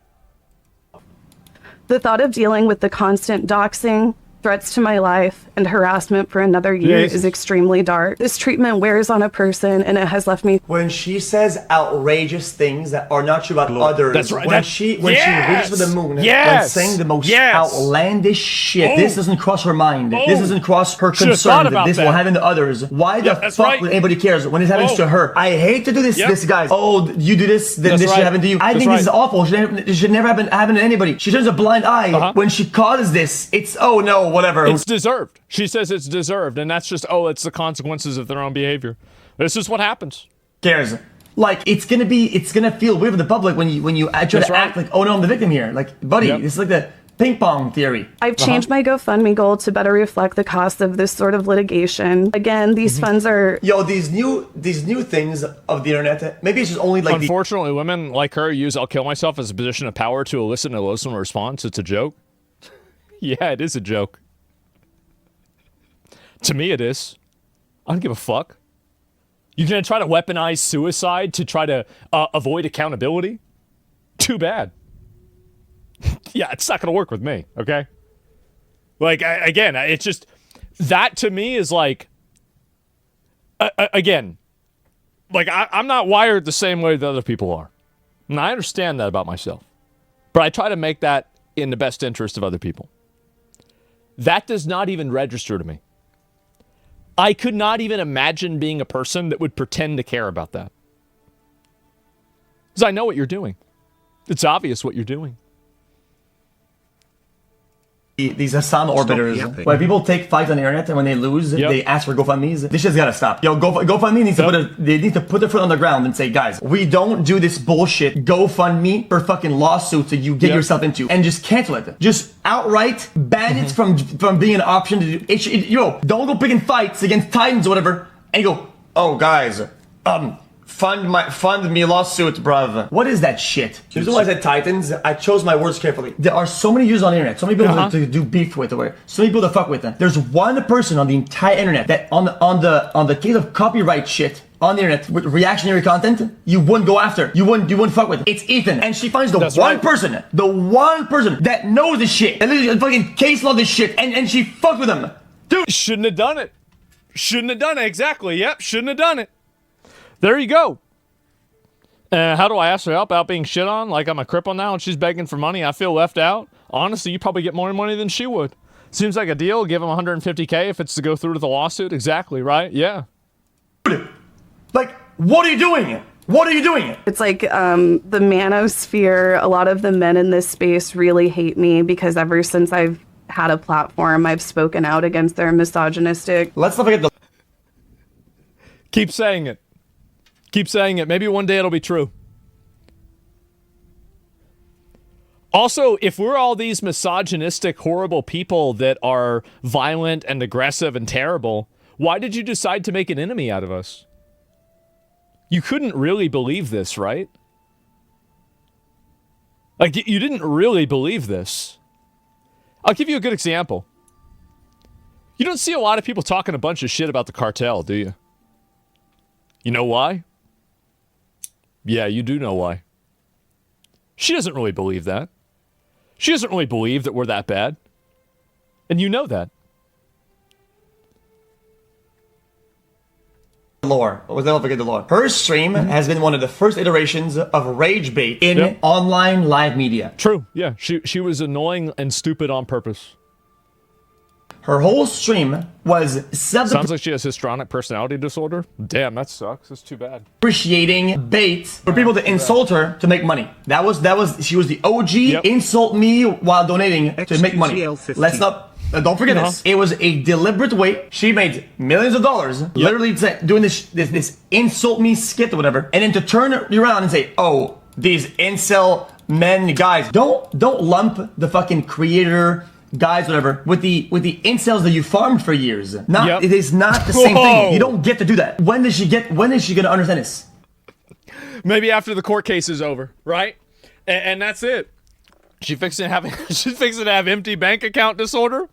The thought of dealing with the constant doxing, threats to my life, and harassment for another year is extremely dark. This treatment wears on a person, and it has left me... When she says outrageous things that are not true about others, that's right. when she reaches for the moon, when saying the most outlandish shit, this doesn't cross her mind. This doesn't cross her concern that this will happen to others. Why the fuck would anybody cares when it happens to her? I hate to do this, guys. Oh, you do this, then this should happen to you. I think this is awful. It should never happen to anybody. She turns a blind eye when she causes this. It's, oh no, whatever. It's deserved. She says it's deserved, and that's just, it's the consequences of their own behavior. This is what happens. Cares. Like, it's gonna feel weird for the public when you try to act like, oh no, I'm the victim here. Like, buddy, it's like the ping pong theory. I've changed my GoFundMe goal to better reflect the cost of this sort of litigation. Again, these funds are... Yo, these new things of the internet, maybe it's just only like... Unfortunately, women like her use "I'll kill myself" as a position of power to elicit an emotional response. It's a joke. Yeah, it is a joke. To me, it is. I don't give a fuck. You're going to try to weaponize suicide to try to avoid accountability? Too bad. Yeah, it's not going to work with me, okay? Like, again, it's just... That, to me, is like... Again, like, I'm not wired the same way that other people are. And I understand that about myself. But I try to make that in the best interest of other people. That does not even register to me. I could not even imagine being a person that would pretend to care about that. Because I know what you're doing. It's obvious what you're doing. these Hassan orbiters, when people take fights on the internet and when they lose, they ask for GoFundMe's. This shit's gotta stop. Yo, GoFundMe needs to they need to put their foot on the ground and say, guys, we don't do this bullshit GoFundMe for fucking lawsuits that you get yourself into, and just cancel it. Just outright ban it from being an option to do. Yo, don't go picking fights against Titans or whatever, and you go, oh guys, fund me lawsuit, bruv. What is that shit? The reason why I said Titans, I chose my words carefully. There are so many users on the internet, so many people to do beef with, or so many people to fuck with them. There's one person on the entire internet that on the case of copyright shit on the internet with reactionary content, you wouldn't go after. You wouldn't fuck with. It's Ethan, and she finds the one person that knows this shit, that literally fucking case law this shit, and she fucked with him. Dude, shouldn't have done it. Shouldn't have done it. Exactly. Yep. Shouldn't have done it. There you go. How do I ask for help out being shit on? Like I'm a cripple now and she's begging for money. I feel left out. Honestly, you probably get more money than she would. Seems like a deal. Give him $150K if it's to go through to the lawsuit. Exactly, right? Yeah. Like, what are you doing? What are you doing? It's like the manosphere. A lot of the men in this space really hate me because ever since I've had a platform, I've spoken out against their misogynistic. Let's not forget the... Keep saying it. Keep saying it. Maybe one day it'll be true. Also, if we're all these misogynistic, horrible people that are violent and aggressive and terrible, why did you decide to make an enemy out of us? You couldn't really believe this, right? Like, you didn't really believe this. I'll give you a good example. You don't see a lot of people talking a bunch of shit about the cartel, do you? You know why? Yeah, you do know why. She doesn't really believe that. She doesn't really believe that we're that bad. And you know that. Lore. Don't forget the lore. Her stream has been one of the first iterations of rage bait in online live media. True, yeah. She was annoying and stupid on purpose. Her whole stream was sounds like she has histrionic personality disorder. Damn, that sucks. That's too bad. Appreciating bait for people to insult her to make money. That was she was the OG insult me while donating to make money. Let's not don't forget this. It was a deliberate way. She made millions of dollars literally doing this insult me skit or whatever, and then to turn around and say, "Oh, these incel men guys, don't lump the fucking creator guys, whatever, with the incels that you farmed for years. It is not the same thing. You don't get to do that. When is she gonna understand this? Maybe after the court case is over, right? And that's it. She's fixing to have empty bank account disorder.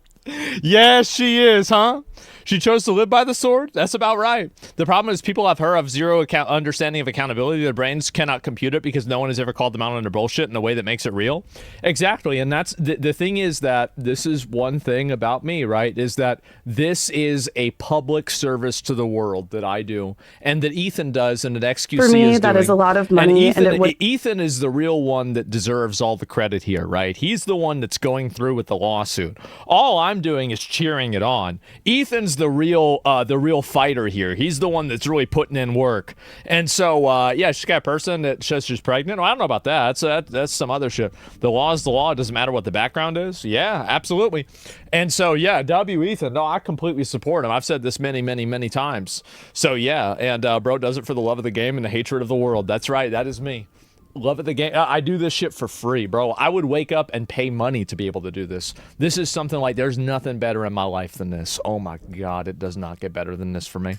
Yes, she is, huh? She chose to live by the sword? That's about right. The problem is people have zero understanding of accountability. Their brains cannot compute it because no one has ever called them out on their bullshit in a way that makes it real. Exactly. And that's the thing is that this is one thing about me, right? Is that this is a public service to the world that I do and that Ethan does and that XQC For me, is that doing. is a lot of money. And Ethan is the real one that deserves all the credit here, right? He's the one that's going through with the lawsuit. All I'm doing is cheering it on. Ethan's the real fighter here. He's the one that's really putting in work. And so, she's got a person that says she's pregnant. Well, I don't know about that. That's some other shit. The law is the law. It doesn't matter what the background is. Yeah, absolutely. And so, W. Ethan. No, I completely support him. I've said this many, many, many times. So, yeah, and bro does it for the love of the game and the hatred of the world. That's right. That is me. Love of the game. I do this shit for free, bro. I would wake up and pay money to be able to do this. This is something like there's nothing better in my life than this. Oh my God, it does not get better than this for me.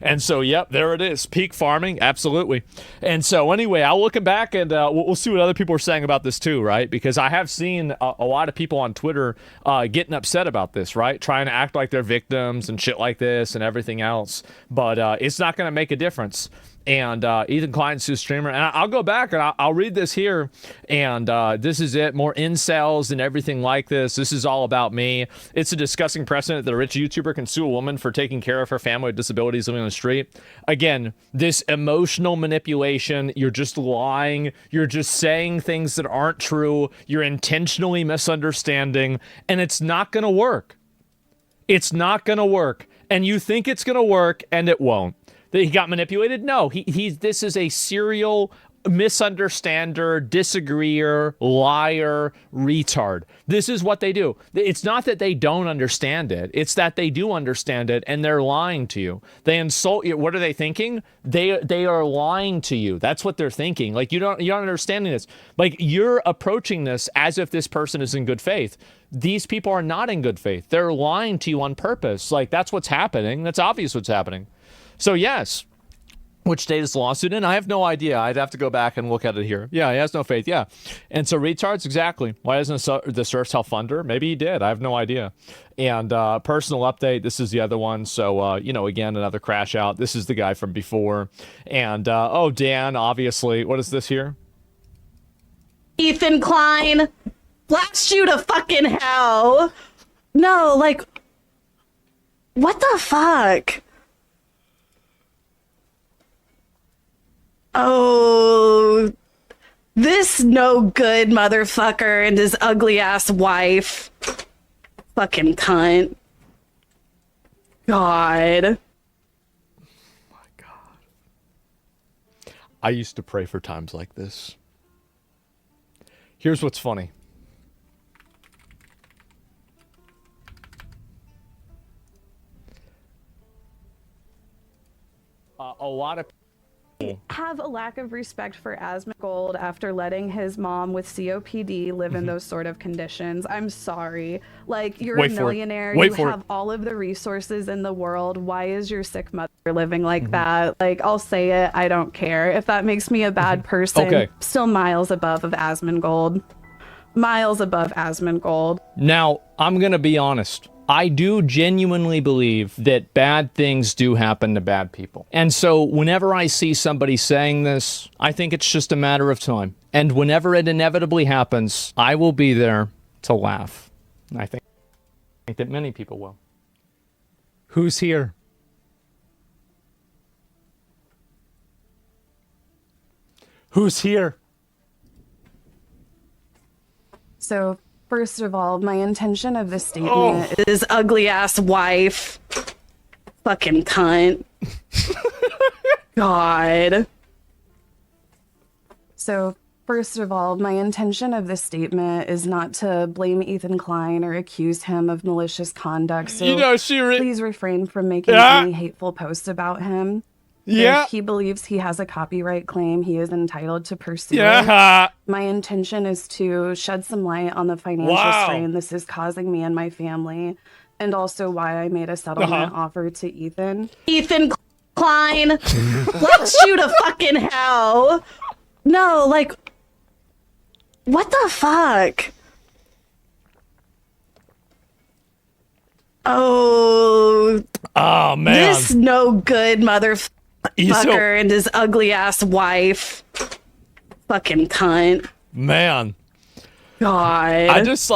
And so, yep, there it is. Peak farming, absolutely. And so anyway, I'll look back and we'll see what other people are saying about this too, right? Because I have seen a lot of people on Twitter getting upset about this, right? Trying to act like they're victims and shit like this and everything else. But it's not going to make a difference. And Ethan Klein's his streamer. And I'll go back and I'll read this here. And this is it. More incels and everything like this. This is all about me. It's a disgusting precedent that a rich YouTuber can sue a woman for taking care of her family with disabilities living on the street. Again, this emotional manipulation. You're just lying. You're just saying things that aren't true. You're intentionally misunderstanding. And it's not going to work. It's not going to work. And you think it's going to work and it won't. That he got manipulated? No, this is a serial misunderstander, disagreeer, liar, retard. This is what they do. It's not that they don't understand it. It's that they do understand it and they're lying to you. They insult you. What are they thinking? They are lying to you. That's what they're thinking. Like you're not understanding this. Like you're approaching this as if this person is in good faith. These people are not in good faith. They're lying to you on purpose. Like that's what's happening. That's obvious what's happening. So yes. Which state is the lawsuit in? I have no idea. I'd have to go back and look at it here. Yeah, he has no faith. Yeah. And so retards, exactly. Why doesn't the surf help funder? Maybe he did. I have no idea. And personal update, this is the other one. So, again, another crash out. This is the guy from before. And, Dan, obviously. What is this here? Ethan Klein, blast you to fucking hell. No, like, what the fuck? Oh, this no good motherfucker and his ugly ass wife. Fucking cunt. God. Oh my God. I used to pray for times like this. Here's what's funny. A lot of have a lack of respect for Asmongold after letting his mom with COPD live in those sort of conditions. I'm sorry. Like, you're a millionaire. You have all of the resources in the world. Why is your sick mother living like that? Like, I'll say it. I don't care. If that makes me a bad person, okay. Still miles above of Asmongold. Miles above Asmongold. Now, I'm going to be honest. I do genuinely believe that bad things do happen to bad people. And so whenever I see somebody saying this, I think it's just a matter of time. And whenever it inevitably happens, I will be there to laugh. And I think that many people will. Who's here? Who's here? So, first of all, my intention of this statement is ugly ass wife. Fucking cunt. God. So, first of all, my intention of this statement is not to blame Ethan Klein or accuse him of malicious conduct. So please refrain from making any hateful posts about him. If he believes he has a copyright claim, he is entitled to pursue it. My intention is to shed some light on the financial strain this is causing me and my family, and also why I made a settlement offer to Ethan. Ethan Klein, let's shoot a fucking hell. No, like, what the fuck? Oh man. This no good motherfucker and his ugly ass wife. Fucking cunt. Man. God. I just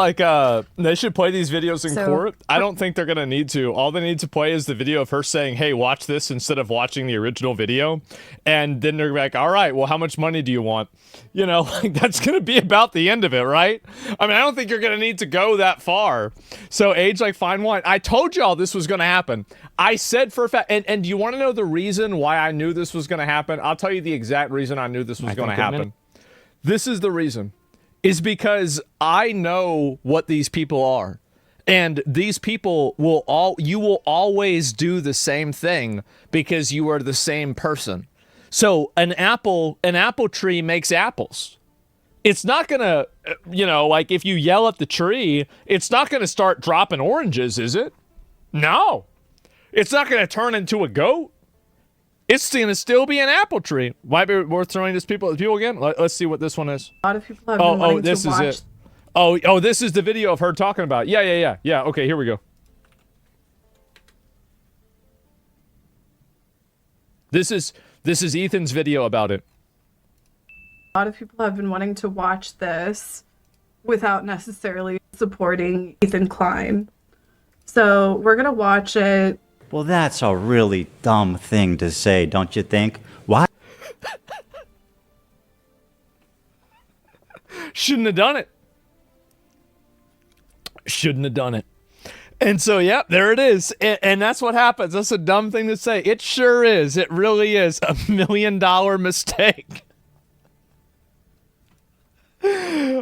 they should play these videos in court. I don't think they're going to need to. All they need to play is the video of her saying, hey, watch this instead of watching the original video. And then they're like, all right, well, how much money do you want? You know, like that's going to be about the end of it, right? I mean, I don't think you're going to need to go that far. So age like fine wine. I told y'all this was going to happen. I said for a fact, and do you want to know the reason why I knew this was going to happen? I'll tell you the exact reason I knew this was going to happen. This is the reason. Is because I know what these people are. And these people you will always do the same thing because you are the same person. So an apple tree makes apples. It's not gonna, like if you yell at the tree, it's not gonna start dropping oranges, is it? No. It's not gonna turn into a goat. It's going to still be an apple tree. Might be worth throwing this people again. Let's see what this one is. A lot of people have been wanting this to is watch. it. Oh, this is the video of her talking about it. Yeah. Okay, here we go. This is Ethan's video about it. A lot of people have been wanting to watch this without necessarily supporting Ethan Klein. So we're going to watch it. Well, that's a really dumb thing to say, don't you think? Why? Shouldn't have done it. Shouldn't have done it. And so, there it is. And that's what happens. That's a dumb thing to say. It sure is. It really is a $1 million mistake.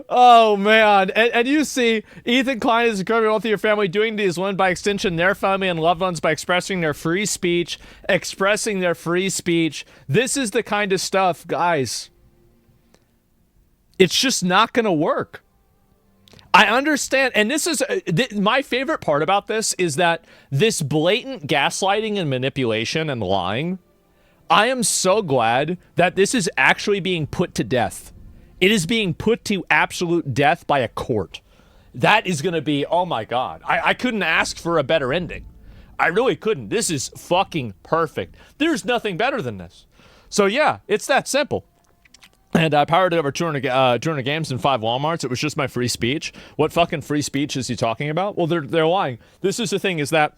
Oh, man. And you see, Ethan Klein is incredibly wealthy, your family doing these one by extension, their family and loved ones by expressing their free speech. This is the kind of stuff, guys. It's just not going to work. I understand. And this is my favorite part about this is that this blatant gaslighting and manipulation and lying, I am so glad that this is actually being put to death. It is being put to absolute death by a court. That is going to be, oh my God. I couldn't ask for a better ending. I really couldn't. This is fucking perfect. There's nothing better than this. So yeah, it's that simple. And I powered over 200 games in 5 Walmarts. It was just my free speech. What fucking free speech is he talking about? Well, they're lying. This is the thing, is that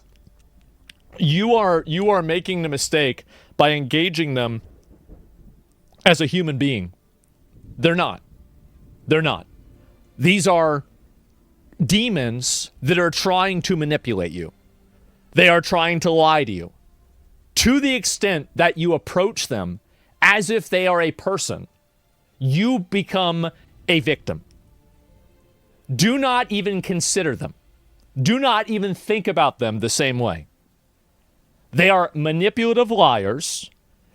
you are making the mistake by engaging them as a human being. They're not. These are demons that are trying to manipulate you. They are trying to lie to you. To the extent that you approach them as if they are a person, you become a victim. Do not even consider them. Do not even think about them the same way. They are manipulative liars.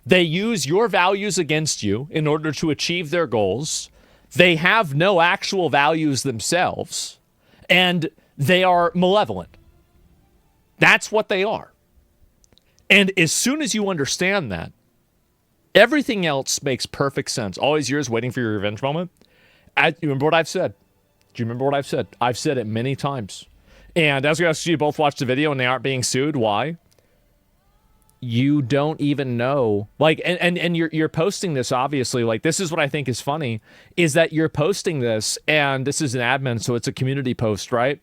They use your values against you in order to achieve their goals. They have no actual values themselves, and they are malevolent. That's what they are. And as soon as you understand that, everything else makes perfect sense. All these years waiting for your revenge moment. You remember what I've said? Do you remember what I've said? I've said it many times. And as we asked you both watch the video and they aren't being sued, why? You don't even know. Like, and you're posting this, obviously. Like, this is what I think is funny, is that you're posting this, and this is an admin, so it's a community post, right?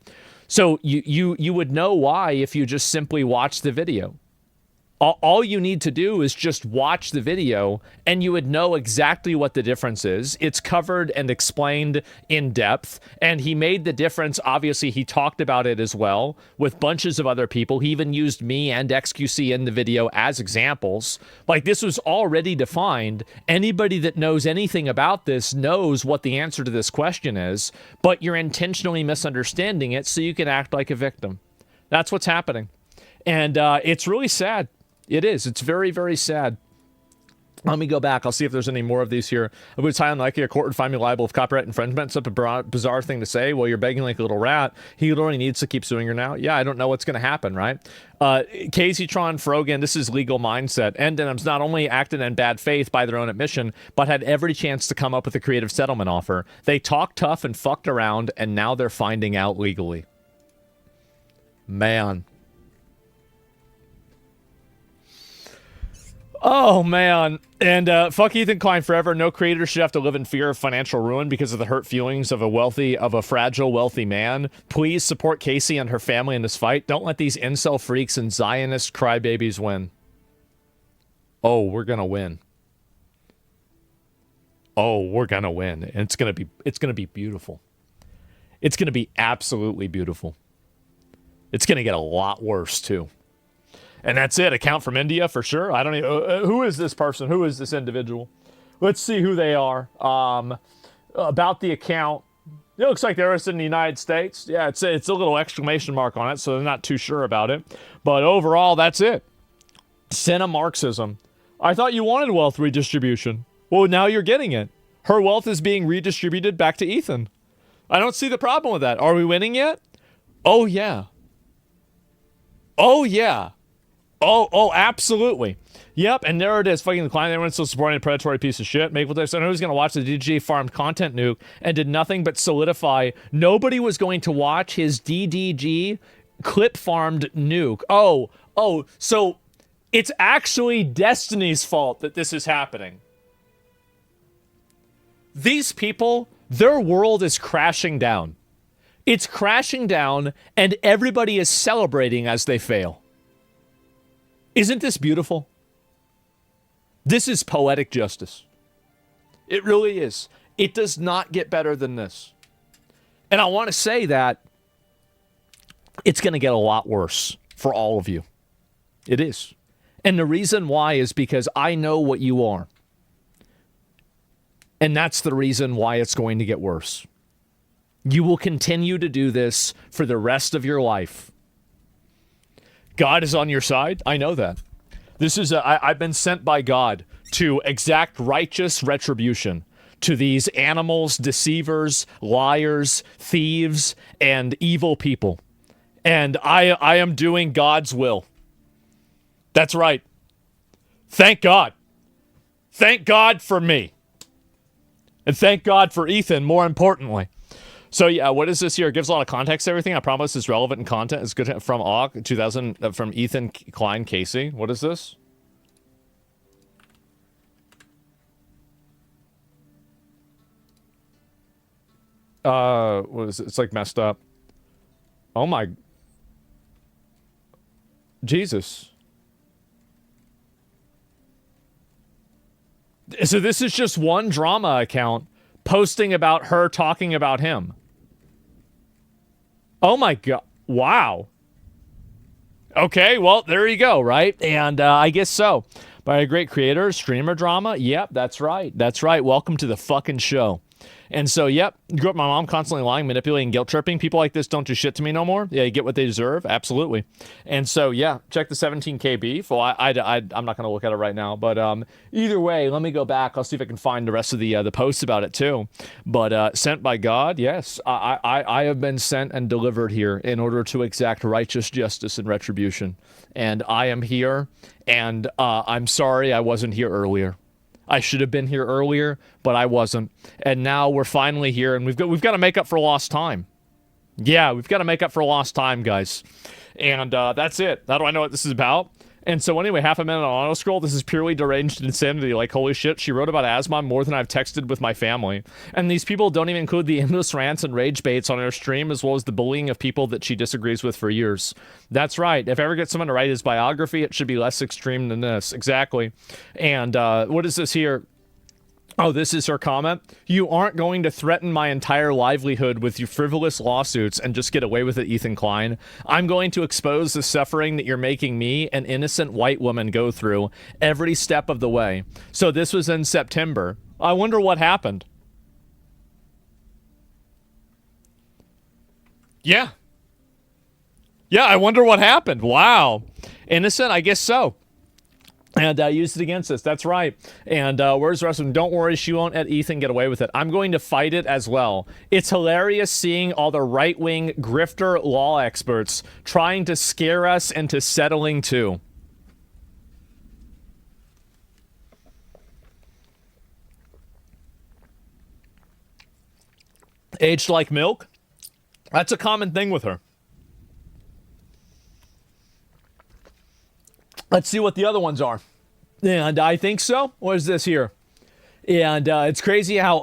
So you would know why if you just simply watch the video. All you need to do is just watch the video and you would know exactly what the difference is. It's covered and explained in depth, and he made the difference. Obviously, he talked about it as well with bunches of other people. He even used me and XQC in the video as examples. Like, this was already defined. Anybody that knows anything about this knows what the answer to this question is, but you're intentionally misunderstanding it so you can act like a victim. That's what's happening. And it's really sad. It is. It's very, very sad. Let me go back. I'll see if there's any more of these here. I would highly unlikely a court would find me liable of copyright infringement. It's such a bizarre thing to say. Well, you're begging like a little rat. He literally needs to keep suing her now. Yeah, I don't know what's going to happen, right? Casey-tron Frogan, this is legal mindset. N-Denim's not only acted in bad faith by their own admission, but had every chance to come up with a creative settlement offer. They talked tough and fucked around, and now they're finding out legally. Man. Oh, man. And fuck Ethan Klein forever. No creator should have to live in fear of financial ruin because of the hurt feelings of a fragile, wealthy man. Please support Casey and her family in this fight. Don't let these incel freaks and Zionist crybabies win. Oh, we're going to win. Oh, we're going to win. And it's going to be beautiful. It's going to be absolutely beautiful. It's going to get a lot worse, too. And that's it. Account from India for sure. I don't even. Who is this person? Who is this individual? Let's see who they are. About the account. It looks like they're in the United States. Yeah, it's a little exclamation mark on it, so they're not too sure about it. But overall, that's it. Senna Marxism. I thought you wanted wealth redistribution. Well, now you're getting it. Her wealth is being redistributed back to Ethan. I don't see the problem with that. Are we winning yet? Oh, yeah. Oh, yeah. Oh, absolutely. Yep, and there it is. Fucking the client. Everyone's still supporting a predatory piece of shit. Make what they said. Who's going to watch the DJ farmed content nuke and did nothing but solidify. Nobody was going to watch his DDG clip farmed nuke. Oh, so it's actually Destiny's fault that this is happening. These people, their world is crashing down. It's crashing down, and everybody is celebrating as they fail. Isn't this beautiful? This is poetic justice. It really is. It does not get better than this. And I want to say that it's going to get a lot worse for all of you. It is. And the reason why is because I know what you are. And that's the reason why it's going to get worse. You will continue to do this for the rest of your life. God is on your side. I know that. This is I've been sent by God to exact righteous retribution to these animals, deceivers, liars, thieves, and evil people. And I am doing God's will. That's right. Thank God. Thank God for me. And thank God for Ethan, more importantly. So yeah, what is this here? It gives a lot of context to everything. I promise it's relevant and content. It's good from AUG 2000 from Ethan Klein Casey. What is this? What is it? It's like messed up. Oh my Jesus. So this is just one drama account posting about her talking about him. Oh my God. Wow. Okay, well, there you go, right? And I guess so. By a great creator, streamer drama. Yep, that's right. That's right. Welcome to the fucking show. And so, yep, grew up my mom constantly lying, manipulating, guilt tripping. People like this don't do shit to me no more. Yeah, you get what they deserve. Absolutely. And so, yeah, check the 17K beef. Well, I'm not going to look at it right now. But either way, let me go back. I'll see if I can find the rest of the posts about it too. But sent by God, yes, I have been sent and delivered here in order to exact righteous justice and retribution. And I am here, and I'm sorry I wasn't here earlier. I should have been here earlier, but I wasn't. And now we're finally here, and we've got to make up for lost time. Yeah, we've got to make up for lost time, guys. And that's it. How do I know what this is about? And so anyway, half a minute on auto scroll. This is purely deranged insanity. Like, holy shit, she wrote about Asmon more than I've texted with my family. And these people don't even include the endless rants and rage baits on her stream, as well as the bullying of people that she disagrees with for years. That's right. If I ever get someone to write his biography, it should be less extreme than this. Exactly. And what is this here? Oh, this is her comment. You aren't going to threaten my entire livelihood with your frivolous lawsuits and just get away with it, Ethan Klein. I'm going to expose the suffering that you're making me, an innocent white woman, go through every step of the way. So this was in September. I wonder what happened. Yeah. Yeah, I wonder what happened. Wow. Innocent? I guess so. And used it against us. That's right. And where's the rest of them? Don't worry, she won't let Ethan get away with it. I'm going to fight it as well. It's hilarious seeing all the right-wing grifter law experts trying to scare us into settling too. Aged like milk? That's a common thing with her. Let's see what the other ones are. And I think so. What is this here? And it's crazy how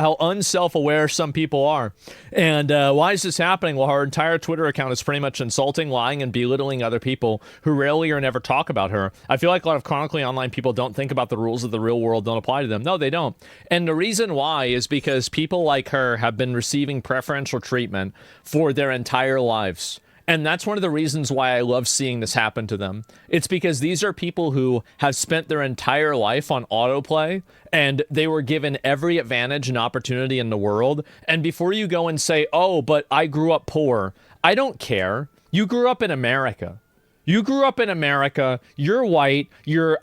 unself-aware some people are. And why is this happening? Well, her entire Twitter account is pretty much insulting, lying, and belittling other people who rarely or never talk about her. I feel like a lot of chronically online people don't think about the rules of the real world don't apply to them. No, they don't. And the reason why is because people like her have been receiving preferential treatment for their entire lives. And that's one of the reasons why I love seeing this happen to them. It's because these are people who have spent their entire life on autoplay, and they were given every advantage and opportunity in the world. And before you go and say, oh, but I grew up poor, I don't care. You grew up in America. You grew up in America. You're white.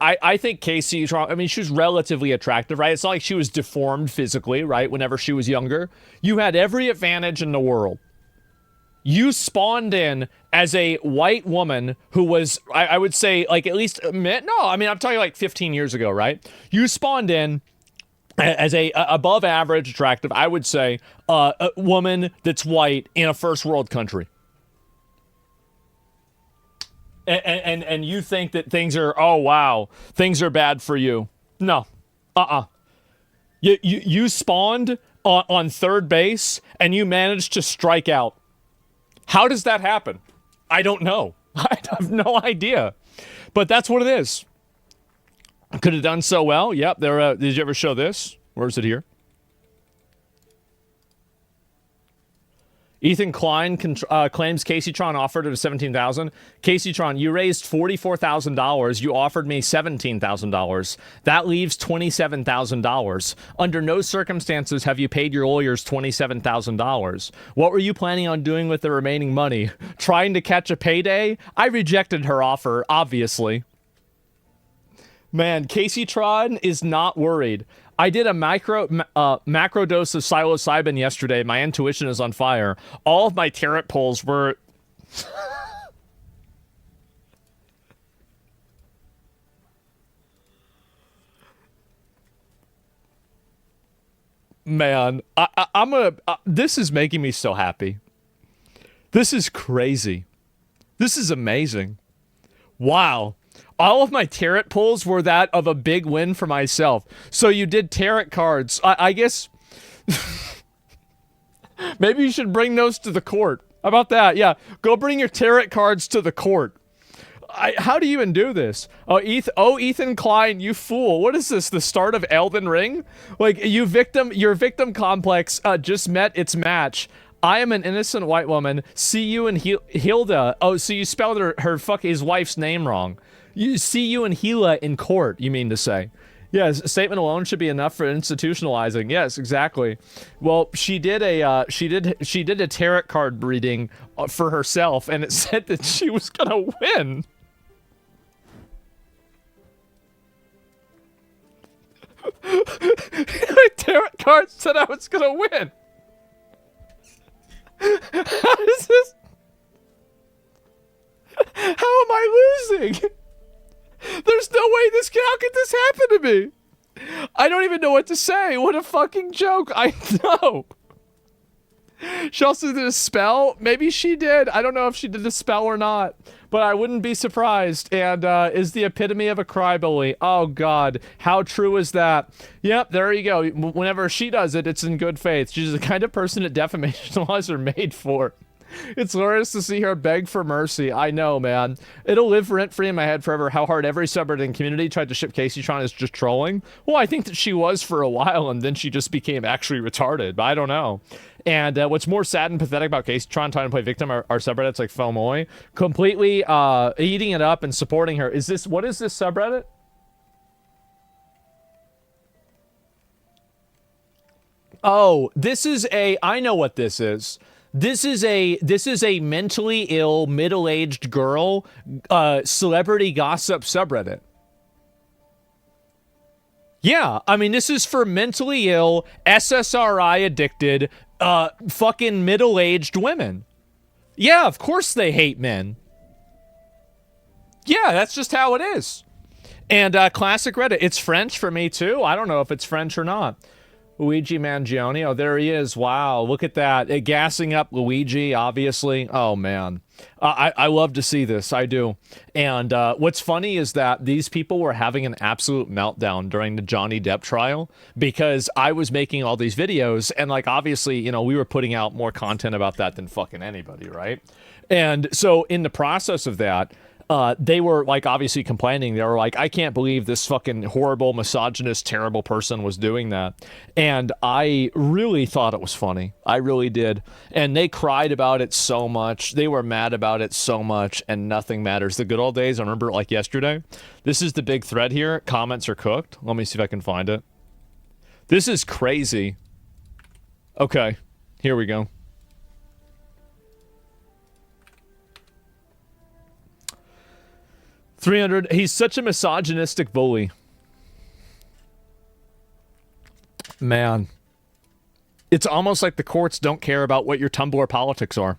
I think Casey, I mean, she was relatively attractive, right? It's not like she was deformed physically, right? Whenever she was younger. You had every advantage in the world. You spawned in as a white woman who was, I would say, like at least, I'm talking like 15 years ago, right? You spawned in as a above average attractive, I would say, a woman that's white in a first world country. And you think that things are, oh, wow, things are bad for you. No. You spawned on third base and you managed to strike out. How does that happen? I don't know. I have no idea. But that's what it is. Could have done so well. Yep. Did you ever show this? Where is it here? Ethan Klein claims Casey Tron offered it at 17,000. Casey Tron, you raised $44,000. You offered me $17,000. That leaves $27,000. Under no circumstances have you paid your lawyers $27,000. What were you planning on doing with the remaining money? Trying to catch a payday? I rejected her offer, obviously. Man, Casey Tron is not worried. I did a macro dose of psilocybin yesterday. My intuition is on fire. All of my tarot pulls were... Man, I'm gonna... this is making me so happy. This is crazy. This is amazing. Wow. All of my tarot pulls were that of a big win for myself. So you did tarot cards. I guess... maybe you should bring those to the court. How about that? Yeah, go bring your tarot cards to the court. How do you even do this? Oh, Ethan Klein, you fool. What is this, the start of Elden Ring? Like, your victim complex just met its match. I am an innocent white woman. See you and Hilda. Oh, so you spelled his wife's name wrong. You see you and Gila in court, you mean to say. Yes, a statement alone should be enough for institutionalizing. Yes, exactly. Well, she did a tarot card reading for herself, and it said that she was gonna win. My tarot card said I was gonna win. How is this? How am I losing? There's no way how could this happen to me? I don't even know what to say. What a fucking joke. I know. She also did a spell. Maybe she did. I don't know if she did a spell or not, but I wouldn't be surprised. And is the epitome of a crybaby. Oh God, how true is that? Yep, there you go. Whenever she does it, it's in good faith. She's the kind of person that defamation laws are made for. It's hilarious to see her beg for mercy. I know, man. It'll live rent-free in my head forever how hard every subreddit community tried to ship Casey Tron as just trolling. Well, I think that she was for a while, and then she just became actually retarded, but I don't know. And what's more sad and pathetic about Casey Tron trying to play victim are subreddits like Fomoy, completely eating it up and supporting her. What is this subreddit? Oh, I know what this is. This is a mentally ill, middle-aged girl, celebrity gossip subreddit. Yeah, I mean, this is for mentally ill, SSRI addicted, fucking middle-aged women. Yeah, of course they hate men. Yeah, that's just how it is. And classic Reddit, it's French for me too. I don't know if it's French or not. Luigi Mangione. Oh, there he is. Wow, look at that. Gassing up Luigi, obviously. Oh, man. I love to see this. I do. And what's funny is that these people were having an absolute meltdown during the Johnny Depp trial because I was making all these videos and, like, obviously, you know, we were putting out more content about that than fucking anybody, right? And so in the process of that, they were, like, obviously complaining. They were like, I can't believe this fucking horrible, misogynist, terrible person was doing that. And I really thought it was funny. I really did. And they cried about it so much. They were mad about it so much, and nothing matters. The good old days, I remember, like, yesterday. This is the big thread here. Comments are cooked. Let me see if I can find it. This is crazy. Okay, here we go. 300. He's such a misogynistic bully. Man. It's almost like the courts don't care about what your Tumblr politics are.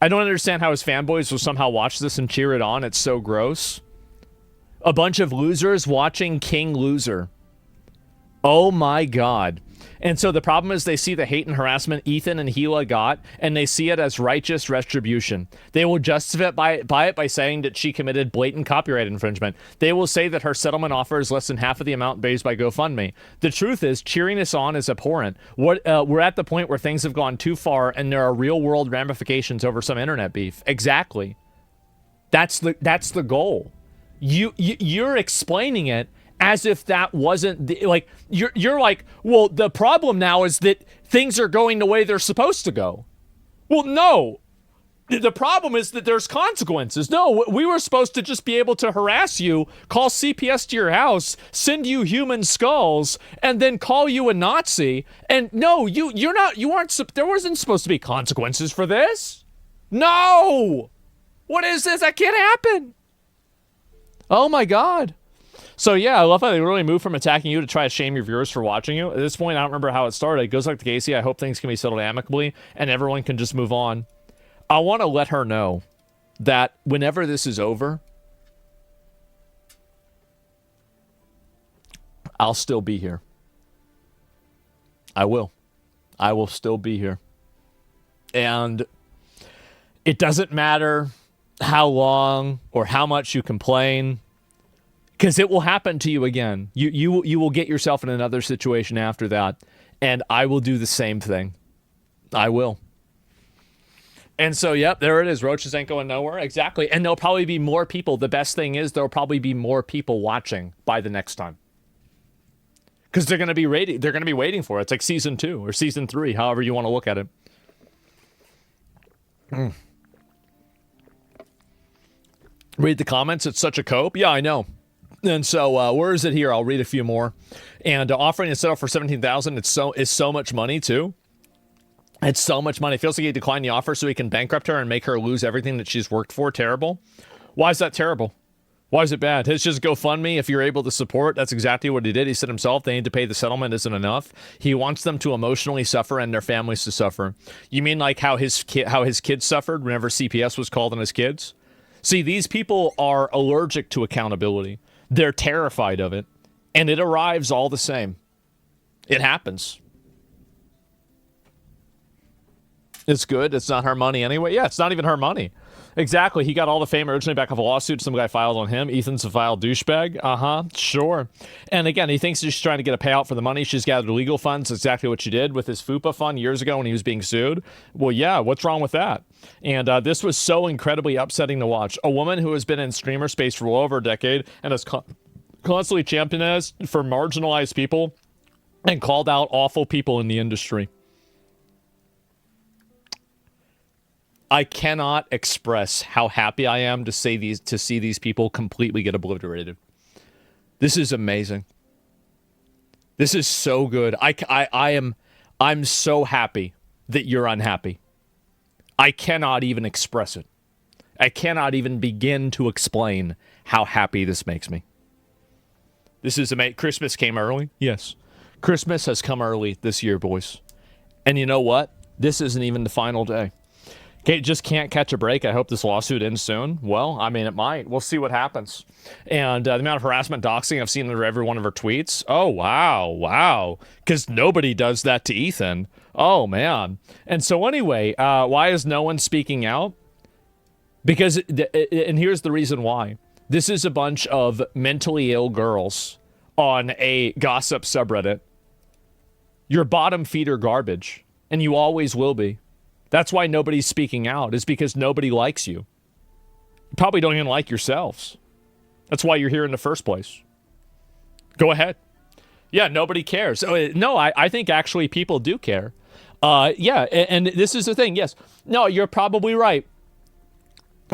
I don't understand how his fanboys will somehow watch this and cheer it on. It's so gross. A bunch of losers watching King Loser. Oh my God. And so the problem is they see the hate and harassment Ethan and Gila got, and they see it as righteous retribution. They will justify it by saying that she committed blatant copyright infringement. They will say that her settlement offer is less than half of the amount raised by GoFundMe. The truth is, cheering this on is abhorrent. We're at the point where things have gone too far, and there are real-world ramifications over some internet beef. Exactly. That's the goal. You're explaining it as if that wasn't like you're like, well, the problem now is that things are going the way they're supposed to go. Well, no. The problem is that there's consequences. No, we were supposed to just be able to harass you, call CPS to your house, send you human skulls, and then call you a Nazi. And no, you aren't, there wasn't supposed to be consequences for this. No! What is this? That can't happen. Oh my God. So yeah, I love how they really move from attacking you to try to shame your viewers for watching you. At this point, I don't remember how it started. It goes like to Casey. I hope things can be settled amicably and everyone can just move on. I want to let her know that whenever this is over, I'll still be here. I will. I will still be here. And it doesn't matter how long or how much you complain, because it will happen to you again. You will get yourself in another situation after that, and I will do the same thing. I will. And so, yep, there it is. Roaches ain't going nowhere. Exactly. And there'll probably be more people. The best thing is there'll probably be more people watching by the next time. Because they're going to be waiting for it. It's like season 2 or season 3, however you want to look at it. Read the comments. It's such a cope. Yeah, I know. And so, where is it here? I'll read a few more. And offering to settle for $17,000. It's so much money too. It's so much money. It feels like he declined the offer so he can bankrupt her and make her lose everything that she's worked for. Terrible. Why is that terrible? Why is it bad? It's just GoFundMe. If you're able to support, that's exactly what he did. He said himself, they need to pay the settlement isn't enough. He wants them to emotionally suffer and their families to suffer. You mean like how his kids suffered whenever CPS was called on his kids? See, these people are allergic to accountability. They're terrified of it. And it arrives all the same. It happens. It's good. It's not her money anyway. Yeah, it's not even her money. Exactly. He got all the fame originally back of a lawsuit some guy filed on him. Ethan's a vile douchebag. Uh-huh. Sure. And again, he thinks she's trying to get a payout for the money. She's gathered legal funds. That's exactly what she did with his FUPA fund years ago when he was being sued. Well, yeah, what's wrong with that? And this was so incredibly upsetting to watch. A woman who has been in streamer space for well over a decade and has constantly championed us for marginalized people and called out awful people in the industry. I cannot express how happy I am to see these people completely get obliterated. This is amazing. This is so good. I'm so happy that you're unhappy. I cannot even express it. I cannot even begin to explain how happy this makes me. This is amazing. Christmas came early. Yes. Christmas has come early this year, boys. And you know what? This isn't even the final day. Just can't catch a break. I hope this lawsuit ends soon. Well, I mean, it might. We'll see what happens. And the amount of harassment, doxing I've seen under every one of her tweets. Oh, wow. Because nobody does that to Ethan. Oh, man. And so anyway, why is no one speaking out? Because, and here's the reason why. This is a bunch of mentally ill girls on a gossip subreddit. You're bottom feeder garbage, and you always will be. That's why nobody's speaking out, is because nobody likes you. You probably don't even like yourselves. That's why you're here in the first place. Go ahead. Yeah, nobody cares. No, I think actually people do care. Yeah, and this is the thing. Yes. No, you're probably right.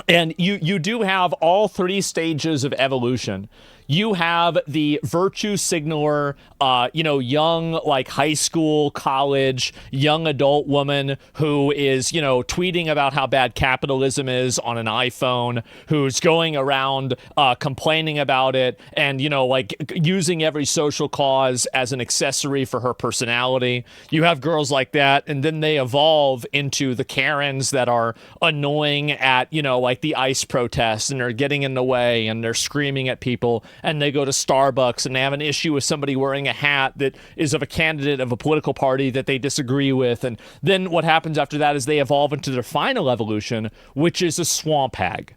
And you do have all 3 stages of evolution. You have the virtue signaler, young, like high school, college, young adult woman who is, tweeting about how bad capitalism is on an iPhone, who's going around complaining about it and, using every social cause as an accessory for her personality. You have girls like that, and then they evolve into the Karens that are annoying at, like the ICE protests, and they're getting in the way and they're screaming at people. And they go to Starbucks and they have an issue with somebody wearing a hat that is of a candidate of a political party that they disagree with. And then what happens after that is they evolve into their final evolution, which is a swamp hag.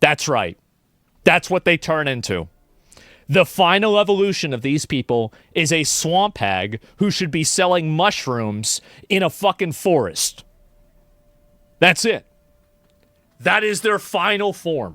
That's right. That's what they turn into. The final evolution of these people is a swamp hag who should be selling mushrooms in a fucking forest. That's it. That is their final form.